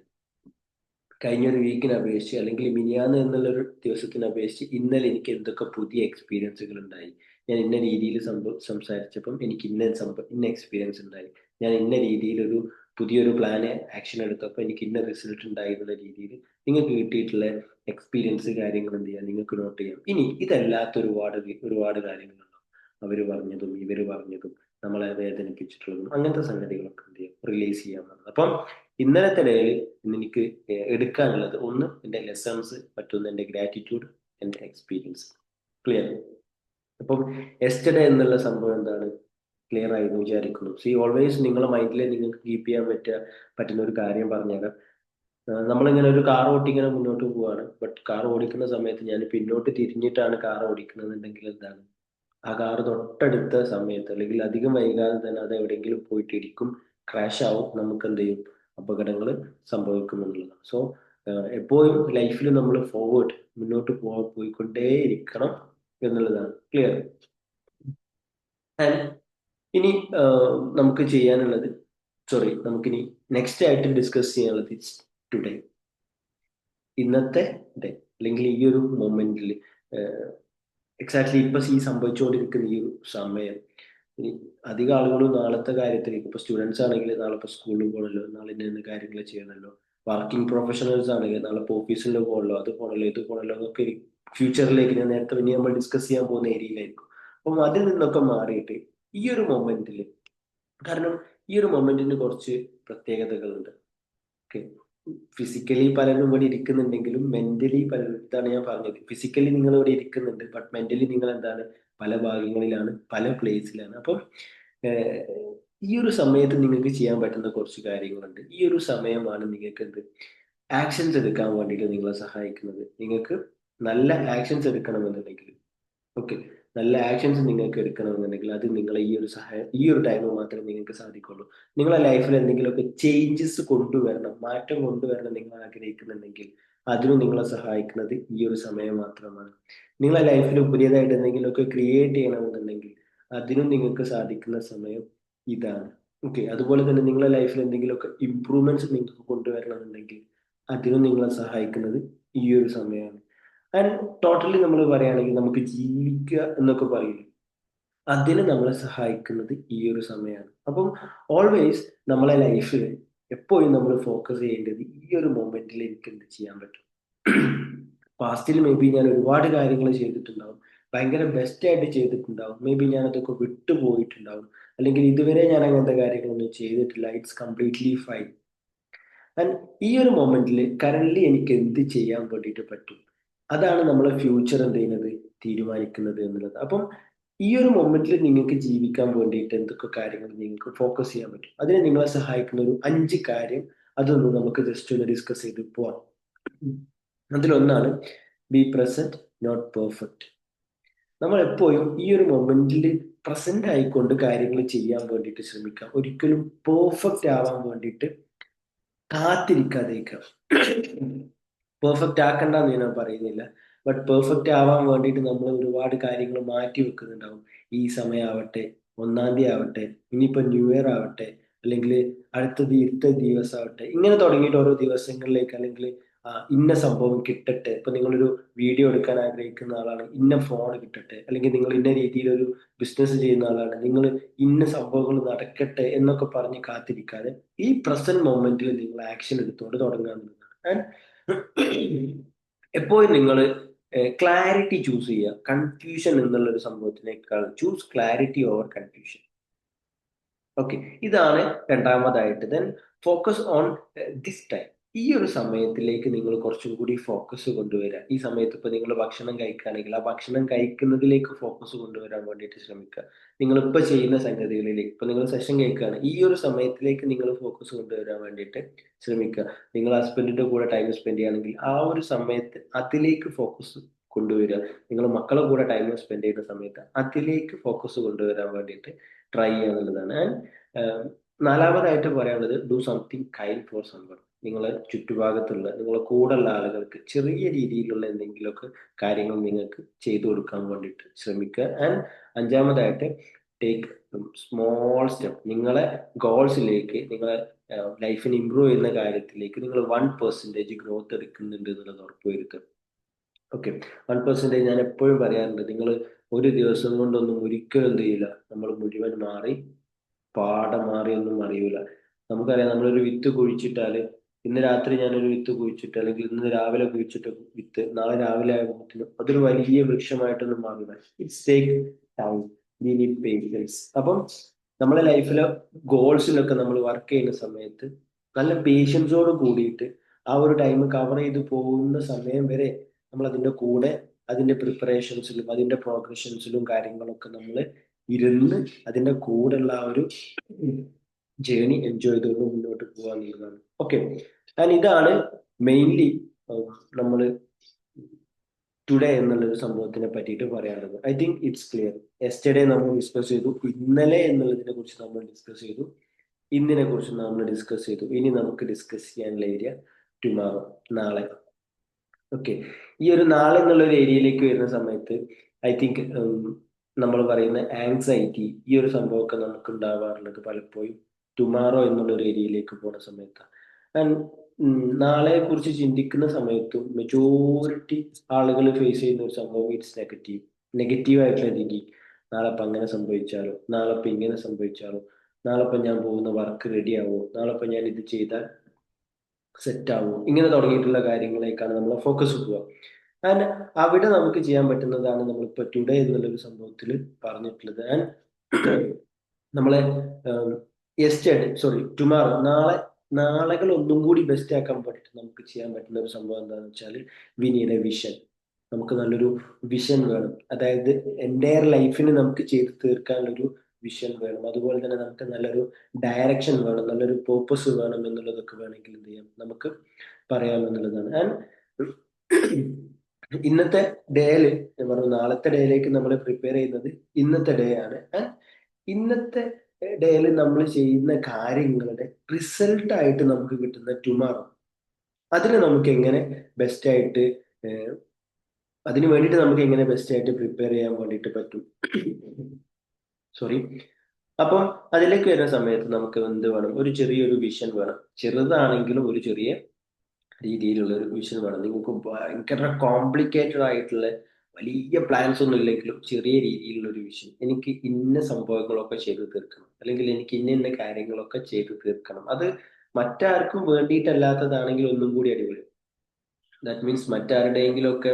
കഴിഞ്ഞ ഒരു വീക്കിനെ അപേക്ഷിച്ച്, അല്ലെങ്കിൽ മിനിയാന്ന് എന്നുള്ളൊരു ദിവസത്തിനെ അപേക്ഷിച്ച് ഇന്നലെ എനിക്ക് എന്തൊക്കെ പുതിയ എക്സ്പീരിയൻസുകൾ ഉണ്ടായി. ഞാൻ ഇന്ന രീതിയിൽ സംസാരിച്ചപ്പം എനിക്ക് ഇന്ന എക്സ്പീരിയൻസ് ഉണ്ടായി. ഞാൻ ഇന്ന രീതിയിൽ ഒരു പുതിയൊരു പ്ലാന് ആക്ഷൻ എടുത്തപ്പോൾ എനിക്ക് ഇന്ന റിസൾട്ട് ഉണ്ടായി എന്നുള്ള രീതിയിൽ നിങ്ങൾക്ക് കിട്ടിയിട്ടുള്ള എക്സ്പീരിയൻസ് കാര്യങ്ങൾ എന്ത് ചെയ്യാം, നിങ്ങൾക്ക് നോട്ട് ചെയ്യാം. ഇനി ഇതല്ലാത്ത ഒരുപാട് ഒരുപാട് കാര്യങ്ങളുണ്ടാവും. അവര് പറഞ്ഞതും ഇവര് പറഞ്ഞതും നമ്മളെ വേദനിപ്പിച്ചിട്ടുള്ളതും അങ്ങനത്തെ സംഗതികളൊക്കെ എന്ത് ചെയ്യാം, റിലീസ് ചെയ്യാവുന്നതാണ്. അപ്പം ഇന്നലത്തെ ഡേയിൽ എനിക്ക് എടുക്കാനുള്ളത് ഒന്ന് എൻ്റെ ലെസൺസ്, മറ്റൊന്ന് എൻ്റെ ഗ്രാറ്റിറ്റ്യൂഡ്, എൻ്റെ എക്സ്പീരിയൻസ്. ക്ലിയർ? അപ്പം യെസ്റ്റർഡേ എന്നുള്ള സംഭവം എന്താണ്, ക്ലിയർ ആയി എന്ന് വിചാരിക്കുന്നു. സി ഓൾവേസ് നിങ്ങളുടെ മൈൻഡിൽ നിങ്ങൾക്ക് കീപ്പ് ചെയ്യാൻ പറ്റുന്ന ഒരു കാര്യം പറഞ്ഞുതരാം. നമ്മളിങ്ങനെ ഒരു കാർ ഓട്ടി ഇങ്ങനെ മുന്നോട്ട് പോവാണ്. ബട്ട് കാർ ഓടിക്കുന്ന സമയത്ത് ഞാൻ പിന്നോട്ട് തിരിഞ്ഞിട്ടാണ് കാർ ഓടിക്കുന്നതെന്നുണ്ടെങ്കിൽ എന്താണ്, ആ കാർ തൊട്ടടുത്ത സമയത്ത് അല്ലെങ്കിൽ അധികം വൈകാതെ തന്നെ അത് എവിടെയെങ്കിലും പോയിട്ട് ഇടിക്കും, ക്രാഷ് ആവും, നമുക്ക് എന്ത് ചെയ്യും, അപകടങ്ങൾ സംഭവിക്കും എന്നുള്ളതാണ്. സോ എപ്പോഴും ലൈഫിൽ നമ്മൾ ഫോർവേഡ്, മുന്നോട്ട് പോയിക്കൊണ്ടേ ഇരിക്കണം എന്നുള്ളതാണ്. ക്ലിയർ? ആൻഡ് ഇനി നമുക്ക് ചെയ്യാനുള്ളത്, സോറി, നമുക്കിനി നെക്സ്റ്റ് ആയിട്ട് ഡിസ്കസ് ചെയ്യാനുള്ളത് ടുഡേ, ഇന്നത്തെ ഡേ, അല്ലെങ്കിൽ ഈ ഒരു മൊമെന്റിൽ എക്സാക്ട്ലി ഇപ്പൊ ഈ സംഭവിച്ചുകൊണ്ടിരിക്കുന്ന ഈ ഒരു സമയം. ഇനി അധികം ആളുകളും നാളത്തെ കാര്യത്തിലേക്ക്, ഇപ്പൊ സ്റ്റുഡൻസ് ആണെങ്കിൽ നാളെ ഇപ്പൊ സ്കൂളിൽ പോകണല്ലോ, നാളെ ഇന്ന ഇന്ന കാര്യങ്ങൾ ചെയ്യണമല്ലോ. വർക്കിംഗ് പ്രൊഫഷണൽസ് ആണെങ്കിൽ നാളെ ഇപ്പൊ ഓഫീസിൽ പോകണല്ലോ, അത് പോകണല്ലോ, ഇത് പോകണല്ലോ എന്നൊക്കെ ഫ്യൂച്ചറിലേക്ക് ഞാൻ നേരത്തെ ഇനി നമ്മൾ ഡിസ്കസ് ചെയ്യാൻ പോകുന്ന ഏരിയയിലായിരിക്കും. അപ്പം അതിൽ നിന്നൊക്കെ മാറിയിട്ട് ഈ ഒരു മൊമെന്റിൽ, കാരണം ഈ ഒരു മൊമെന്റിന് കുറച്ച് പ്രത്യേകതകളുണ്ട്. ഓക്കെ, ഫിസിക്കലി പലരും ഇവിടെ ഇരിക്കുന്നുണ്ടെങ്കിലും മെന്റലി പലരും, ഇതാണ് ഞാൻ പറഞ്ഞത്, ഫിസിക്കലി നിങ്ങൾ ഇവിടെ ഇരിക്കുന്നുണ്ട്, ബട്ട് മെന്റലി നിങ്ങൾ എന്താണ്, പല ഭാഗങ്ങളിലാണ്, പല പ്ലേസിലാണ്. അപ്പം ഏഹ്, ഈ ഒരു സമയത്ത് നിങ്ങൾക്ക് ചെയ്യാൻ പറ്റുന്ന കുറച്ച് കാര്യങ്ങളുണ്ട്. ഈ ഒരു സമയമാണ് നിങ്ങൾക്ക് എന്ത്, ആക്ഷൻസ് എടുക്കാൻ വേണ്ടിയിട്ട് നിങ്ങളെ സഹായിക്കുന്നത്. നിങ്ങൾക്ക് നല്ല ആക്ഷൻസ് എടുക്കണമെന്നുണ്ടെങ്കിൽ, ഓക്കെ, നല്ല ആക്ഷൻസ് നിങ്ങൾക്ക് എടുക്കണമെന്നുണ്ടെങ്കിൽ അത് നിങ്ങളെ ഈ ഒരു സഹായം, ഈ ഒരു ടൈം മാത്രമേ നിങ്ങൾക്ക് സാധിക്കുള്ളൂ. നിങ്ങളെ ലൈഫിൽ എന്തെങ്കിലുമൊക്കെ ചേഞ്ചസ് കൊണ്ടുവരണം, മാറ്റം കൊണ്ടുവരണം നിങ്ങൾ ആഗ്രഹിക്കുന്നുണ്ടെങ്കിൽ അതിനും നിങ്ങളെ സഹായിക്കുന്നത് ഈ ഒരു സമയം മാത്രമാണ്. നിങ്ങളെ ലൈഫിൽ പുതിയതായിട്ട് എന്തെങ്കിലുമൊക്കെ ക്രിയേറ്റ് ചെയ്യണമെന്നുണ്ടെങ്കിൽ അതിനും നിങ്ങൾക്ക് സാധിക്കുന്ന സമയം ഇതാണ്. ഓക്കെ, അതുപോലെ തന്നെ നിങ്ങളെ ലൈഫിൽ എന്തെങ്കിലുമൊക്കെ ഇമ്പ്രൂവ്മെന്റ്സ് നിങ്ങൾക്ക് കൊണ്ടുവരണമെന്നുണ്ടെങ്കിൽ അതിനും നിങ്ങളെ സഹായിക്കുന്നത് ഈ ഒരു സമയമാണ്. ആൻഡ് ടോട്ടലി നമ്മൾ പറയുകയാണെങ്കിൽ നമുക്ക് ജീവിക്കുക എന്നൊക്കെ പറയില്ലേ, അതിന് നമ്മളെ സഹായിക്കുന്നത് ഈ ഒരു സമയമാണ്. അപ്പം ഓൾവേസ് നമ്മളെ ലൈഫിൽ എപ്പോഴും നമ്മൾ ഫോക്കസ് ചെയ്യേണ്ടത് ഈ ഒരു മൊമെന്റിൽ എനിക്ക് എന്ത് ചെയ്യാൻ പറ്റും. പാസ്റ്റിൽ മേ ബി ഞാൻ ഒരുപാട് കാര്യങ്ങൾ ചെയ്തിട്ടുണ്ടാവും, ഭയങ്കര ബെസ്റ്റ് ആയിട്ട് ചെയ്തിട്ടുണ്ടാവും, മേ ബി ഞാൻ അതൊക്കെ വിട്ടുപോയിട്ടുണ്ടാവും, അല്ലെങ്കിൽ ഇതുവരെ ഞാൻ അങ്ങനത്തെ കാര്യങ്ങളൊന്നും ചെയ്തിട്ടില്ല. It's completely fine. ആൻഡ് ഈ ഒരു മൊമെന്റിൽ കറന്റ് എനിക്ക് എന്ത് ചെയ്യാൻ വേണ്ടിയിട്ട് പറ്റും, അതാണ് നമ്മളെ ഫ്യൂച്ചർ എന്ത് ചെയ്യുന്നത്, തീരുമാനിക്കുന്നത് എന്നുള്ളത്. അപ്പം ഈ ഒരു മൊമെന്റിൽ നിങ്ങൾക്ക് ജീവിക്കാൻ വേണ്ടിയിട്ട് എന്തൊക്കെ കാര്യങ്ങൾ നിങ്ങൾക്ക് ഫോക്കസ് ചെയ്യാൻ പറ്റും, അതിനെ നിങ്ങളെ സഹായിക്കുന്ന ഒരു 5 കാര്യം, അതൊന്ന് നമുക്ക് ജസ്റ്റ് ഒന്ന് ഡിസ്കസ് ചെയ്ത് പോവാം. അതിലൊന്നാണ് ബി പ്രസന്റ് നോട്ട് പെർഫെക്റ്റ്. നമ്മൾ എപ്പോഴും ഈ ഒരു മൊമെന്റിൽ പ്രസന്റ് ആയിക്കൊണ്ട് കാര്യങ്ങൾ ചെയ്യാൻ വേണ്ടിയിട്ട് ശ്രമിക്കാം. ഒരിക്കലും പെർഫെക്റ്റ് ആവാൻ വേണ്ടിയിട്ട് കാത്തിരിക്കാതിരിക്കുക. പെർഫെക്റ്റ് ആക്കണ്ടെന്ന് ഞാൻ പറയുന്നില്ല, ബട്ട് പെർഫെക്റ്റ് ആവാൻ വേണ്ടിയിട്ട് നമ്മൾ ഒരുപാട് കാര്യങ്ങൾ മാറ്റി വെക്കുന്നുണ്ടാവും. ഈ സമയമാവട്ടെ, 1-ാം തീയതി ആവട്ടെ, ഇനിയിപ്പോ ന്യൂ ഇയർ ആവട്ടെ, അല്ലെങ്കിൽ ഇത്ത ദിവസം ആവട്ടെ, ഇങ്ങനെ തുടങ്ങിയിട്ട് ഓരോ ദിവസങ്ങളിലേക്ക്, അല്ലെങ്കിൽ ഇന്ന സംഭവം കിട്ടട്ടെ. ഇപ്പൊ നിങ്ങളൊരു വീഡിയോ എടുക്കാൻ ആഗ്രഹിക്കുന്ന ആളാണ്, ഇന്ന ഫോൺ കിട്ടട്ടെ, അല്ലെങ്കിൽ നിങ്ങൾ ഇന്ന രീതിയിലൊരു ബിസിനസ് ചെയ്യുന്ന ആളാണ്, നിങ്ങൾ ഇന്ന സംഭവങ്ങൾ നടക്കട്ടെ എന്നൊക്കെ പറഞ്ഞ് കാത്തിരിക്കാതെ ഈ പ്രസന്റ് മൊമെന്റിൽ നിങ്ങൾ ആക്ഷൻ എടുത്തുകൊണ്ട് തുടങ്ങുക എന്നുള്ളതാണ്. എപ്പോഴും നിങ്ങൾ ക്ലാരിറ്റി ചൂസ് ചെയ്യുക. കൺഫ്യൂഷൻ എന്നുള്ള ഒരു സംഭവത്തിനേക്കാൾ choose clarity over confusion. Okay, ഇതാണ് രണ്ടാമതായിട്ട്. Then focus on this time. ഈ ഒരു സമയത്തിലേക്ക് നിങ്ങൾ കുറച്ചും കൂടി ഫോക്കസ് കൊണ്ടുവരിക. ഈ സമയത്ത് ഇപ്പൊ നിങ്ങൾ ഭക്ഷണം കഴിക്കുകയാണെങ്കിൽ ആ ഭക്ഷണം കഴിക്കുന്നതിലേക്ക് ഫോക്കസ് കൊണ്ടുവരാൻ വേണ്ടിയിട്ട് ശ്രമിക്കുക. നിങ്ങൾ ഇപ്പൊ ചെയ്യുന്ന സംഗതികളിലേക്ക്, ഇപ്പൊ നിങ്ങൾ സെഷൻ കേൾക്കുകയാണ്, ഈ ഒരു സമയത്തിലേക്ക് നിങ്ങൾ ഫോക്കസ് കൊണ്ടുവരാൻ വേണ്ടിയിട്ട് ശ്രമിക്കുക. നിങ്ങൾ ഹസ്ബൻഡിന്റെ കൂടെ ടൈം സ്പെൻഡ് ചെയ്യുകയാണെങ്കിൽ ആ ഒരു സമയത്ത് അതിലേക്ക് ഫോക്കസ് കൊണ്ടുവരിക. നിങ്ങൾ മക്കളെ കൂടെ ടൈം സ്പെൻഡ് ചെയ്യുന്ന സമയത്ത് അതിലേക്ക് ഫോക്കസ് കൊണ്ടുവരാൻ വേണ്ടിയിട്ട് ട്രൈ ചെയ്യുക എന്നുള്ളതാണ്. ആൻഡ് നാലാമതായിട്ട് പറയാനുള്ളത് do something kind for someone. നിങ്ങളെ ചുറ്റുഭാഗത്തുള്ള നിങ്ങളെ കൂടെയുള്ള ആളുകൾക്ക് ചെറിയ രീതിയിലുള്ള എന്തെങ്കിലുമൊക്കെ കാര്യങ്ങൾ നിങ്ങൾക്ക് ചെയ്തു കൊടുക്കാൻ വേണ്ടിയിട്ട് ശ്രമിക്കുക. ആൻഡ് അഞ്ചാമതായിട്ട് ടേക്ക് സ്മോൾ സ്റ്റെപ്പ്. നിങ്ങളെ ഗോൾസിലേക്ക്, നിങ്ങളെ ലൈഫിന് ഇമ്പ്രൂവ് ചെയ്യുന്ന കാര്യത്തിലേക്ക് നിങ്ങൾ 1% ഗ്രോത്ത് എടുക്കുന്നുണ്ട് എന്നുള്ളത് ഉറപ്പുവരുത്തുക. ഓക്കെ, 1% ഞാൻ എപ്പോഴും പറയാറുണ്ട്, നിങ്ങൾ ഒരു ദിവസം കൊണ്ടൊന്നും ഒരിക്കലും എന്ത് ചെയ്യില്ല, നമ്മൾ മുഴുവൻ മാറി പാടം മാറിയൊന്നും അറിയൂല. നമുക്കറിയാം, നമ്മളൊരു വിത്ത് കുഴിച്ചിട്ടാല്, ഇന്ന് രാത്രി ഞാനൊരു വിത്ത് കുഴിച്ചിട്ട്, അല്ലെങ്കിൽ ഇന്ന് രാവിലെ കുഴിച്ചിട്ട് വിത്ത് നാളെ രാവിലെ ആകുമ്പോഴത്തേനും അതൊരു വലിയ വൃക്ഷമായിട്ടൊന്നും മാറില്ല. It's take time, we need patience. അപ്പം നമ്മളെ ലൈഫിലെ ഗോൾസിലൊക്കെ നമ്മൾ വർക്ക് ചെയ്യുന്ന സമയത്ത് നല്ല പേഷ്യൻസോട് കൂടിയിട്ട് ആ ഒരു ടൈം കവർ ചെയ്ത് പോകുന്ന സമയം വരെ നമ്മൾ അതിന്റെ കൂടെ, അതിന്റെ പ്രിപ്പറേഷൻസിലും അതിന്റെ പ്രോഗ്രഷൻസിലും കാര്യങ്ങളൊക്കെ നമ്മൾ ഇരുന്ന് അതിന്റെ കൂടെയുള്ള ആ ഒരു ജേണി എൻജോയ് ചെയ്തുകൊണ്ട് മുന്നോട്ട് പോകാൻ എന്നുള്ളതാണ്. ഓക്കെ, ആൻഡ് ഇതാണ് മെയിൻലി നമ്മൾ ടുഡേ എന്നുള്ള ഒരു സംഭവത്തിനെ പറ്റിയിട്ട് പറയാനുള്ളത്. I think it's clear. Yesterday നമ്മൾ ഡിസ്കസ് ചെയ്തു, ഇന്നലെ എന്നുള്ളതിനെ കുറിച്ച് നമ്മൾ ഡിസ്കസ് ചെയ്തു, ഇന്നിനെ കുറിച്ച് നമ്മൾ ഡിസ്കസ് ചെയ്തു. ഇനി നമുക്ക് ഡിസ്കസ് ചെയ്യാനുള്ള ഏരിയ ടുമാറോ, നാളെ. ഓക്കെ, ഈ ഒരു നാളെ എന്നുള്ള ഒരു ഏരിയയിലേക്ക് വരുന്ന സമയത്ത് ഐ തിങ്ക് നമ്മൾ പറയുന്ന ആങ്സൈറ്റി, ഈ ഒരു സംഭവമൊക്കെ നമുക്ക് ഉണ്ടാവാറുള്ളത് പലപ്പോഴും ടുമാറോ എന്നുള്ള ഒരു ഏരിയയിലേക്ക് പോകുന്ന സമയത്താണ്. ആൻഡ് നാളെ കുറിച്ച് ചിന്തിക്കുന്ന സമയത്തും മെജോറിറ്റി ആളുകൾ ഫേസ് ചെയ്യുന്ന ഒരു സംഭവം ഇറ്റ്സ് നെഗറ്റീവ്. നെഗറ്റീവ് ആയിട്ടുള്ള രീതി, നാളെ ഇപ്പം അങ്ങനെ സംഭവിച്ചാലോ, നാളെ ഇപ്പം ഇങ്ങനെ സംഭവിച്ചാലോ, നാളെ ഇപ്പം ഞാൻ പോകുന്ന വർക്ക് റെഡി ആവോ, നാളെ ഇപ്പം ഞാൻ ഇത് ചെയ്താൽ സെറ്റ് ആവും, ഇങ്ങനെ തുടങ്ങിയിട്ടുള്ള കാര്യങ്ങളേക്കാണ് നമ്മളെ ഫോക്കസ് പോവുക. ആൻഡ് അവിടെ നമുക്ക് ചെയ്യാൻ പറ്റുന്നതാണ് നമ്മളിപ്പോ ടുഡേ എന്നുള്ള ഒരു സംഭവത്തിൽ പറഞ്ഞിട്ടുള്ളത്. ആൻഡ് നമ്മളെ യെസ്റ്റർഡേ, സോറി ടുമാറോ, നാളെകൾ ഒന്നും കൂടി ബെസ്റ്റ് ആക്കാൻ പറ്റിട്ട് നമുക്ക് ചെയ്യാൻ പറ്റുന്ന ഒരു സംഭവം എന്താണെന്ന് വെച്ചാൽ വി നീഡ് എ വിഷൻ. നമുക്ക് നല്ലൊരു വിഷൻ വേണം. അതായത് എൻ്റയർ ലൈഫിന് നമുക്ക് ചെയ്ത് തീർക്കാനുള്ളൊരു വിഷൻ വേണം. അതുപോലെ തന്നെ നമുക്ക് നല്ലൊരു ഡയറക്ഷൻ വേണം, നല്ലൊരു പേർപ്പസ് വേണം എന്നുള്ളതൊക്കെ വേണമെങ്കിൽ എന്ത് ചെയ്യാം, നമുക്ക് പറയാമെന്നുള്ളതാണ്. ആൻഡ് ഇന്നത്തെ ഡേയില്, ഞാൻ പറഞ്ഞു നാളത്തെ ഡേയിലേക്ക് നമ്മൾ പ്രിപ്പയർ ചെയ്യുന്നത് ഇന്നത്തെ ഡേ ആണ്. ആൻഡ് ഇന്നത്തെ ഡേയിൽ നമ്മൾ ചെയ്യുന്ന കാര്യങ്ങളുടെ റിസൾട്ട് ആയിട്ട് നമുക്ക് കിട്ടുന്ന ടുമാറോ, അതിന് നമുക്ക് എങ്ങനെ ബെസ്റ്റ് ആയിട്ട് അതിന് വേണ്ടിയിട്ട് നമുക്ക് എങ്ങനെ ബെസ്റ്റ് ആയിട്ട് പ്രിപ്പയർ ചെയ്യാൻ വേണ്ടിയിട്ട് പറ്റും. സോറി. അപ്പം അതിലേക്ക് വരുന്ന സമയത്ത് നമുക്ക് എന്ത് വേണം, ഒരു ചെറിയൊരു വിഷൻ വേണം. ചെറുതാണെങ്കിലും ഒരു ചെറിയ രീതിയിലുള്ള ഒരു വിഷൻ വേണം. നിങ്ങൾക്ക് ഭയങ്കര കോംപ്ലിക്കേറ്റഡ് ആയിട്ടുള്ള വലിയ പ്ലാൻസ് ഒന്നും ഇല്ലെങ്കിലും ചെറിയ രീതിയിലുള്ള ഒരു വിഷൻ. എനിക്ക് ഇന്ന സംഭവങ്ങളൊക്കെ ചെയ്തു തീർക്കണം, അല്ലെങ്കിൽ എനിക്ക് ഇന്ന ഇന്ന കാര്യങ്ങളൊക്കെ ചെയ്തു തീർക്കണം. അത് മറ്റാർക്കും വേണ്ടിയിട്ടല്ലാത്തതാണെങ്കിൽ ഒന്നും കൂടി അടിപൊളി. ദാറ്റ് മീൻസ് മറ്റാരുടെയെങ്കിലും ഒക്കെ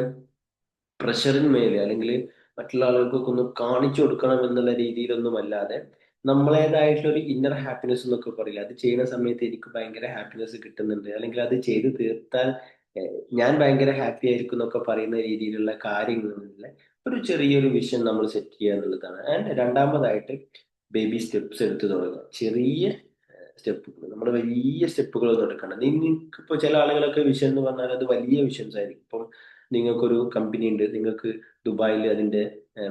പ്രഷറിന് മേലെ, അല്ലെങ്കിൽ മറ്റുള്ള ആളുകൾക്കൊക്കെ ഒന്ന് കാണിച്ചു കൊടുക്കണം എന്നുള്ള രീതിയിലൊന്നും അല്ലാതെ നമ്മളേതായിട്ടുള്ള ഒരു ഇന്നർ ഹാപ്പിനെസ് എന്നൊക്കെ പറയില്ല, അത് ചെയ്യുന്ന സമയത്ത് എനിക്ക് ഭയങ്കര ഹാപ്പിനെസ് കിട്ടുന്നുണ്ട്, അല്ലെങ്കിൽ അത് ചെയ്ത് തീർത്താൽ ഞാൻ ഭയങ്കര ഹാപ്പി ആയിരിക്കും എന്നൊക്കെ പറയുന്ന രീതിയിലുള്ള കാര്യങ്ങളിലുള്ള ഒരു ചെറിയൊരു വിഷൻ നമ്മൾ സെറ്റ് ചെയ്യുക എന്നുള്ളതാണ്. ആൻഡ് രണ്ടാമതായിട്ട് ബേബി സ്റ്റെപ്സ് എടുത്ത് തുടങ്ങുക. ചെറിയ സ്റ്റെപ്പുകൾ, നമ്മൾ വലിയ സ്റ്റെപ്പുകളൊന്നും എടുക്കണം. നിങ്ങൾക്കിപ്പോൾ ചില ആളുകളൊക്കെ വിഷൻ എന്ന് പറഞ്ഞാൽ അത് വലിയ വിഷൻസ് ആയിരിക്കും. ഇപ്പം നിങ്ങൾക്കൊരു കമ്പനി ഉണ്ട്, നിങ്ങൾക്ക് ദുബായിൽ അതിന്റെ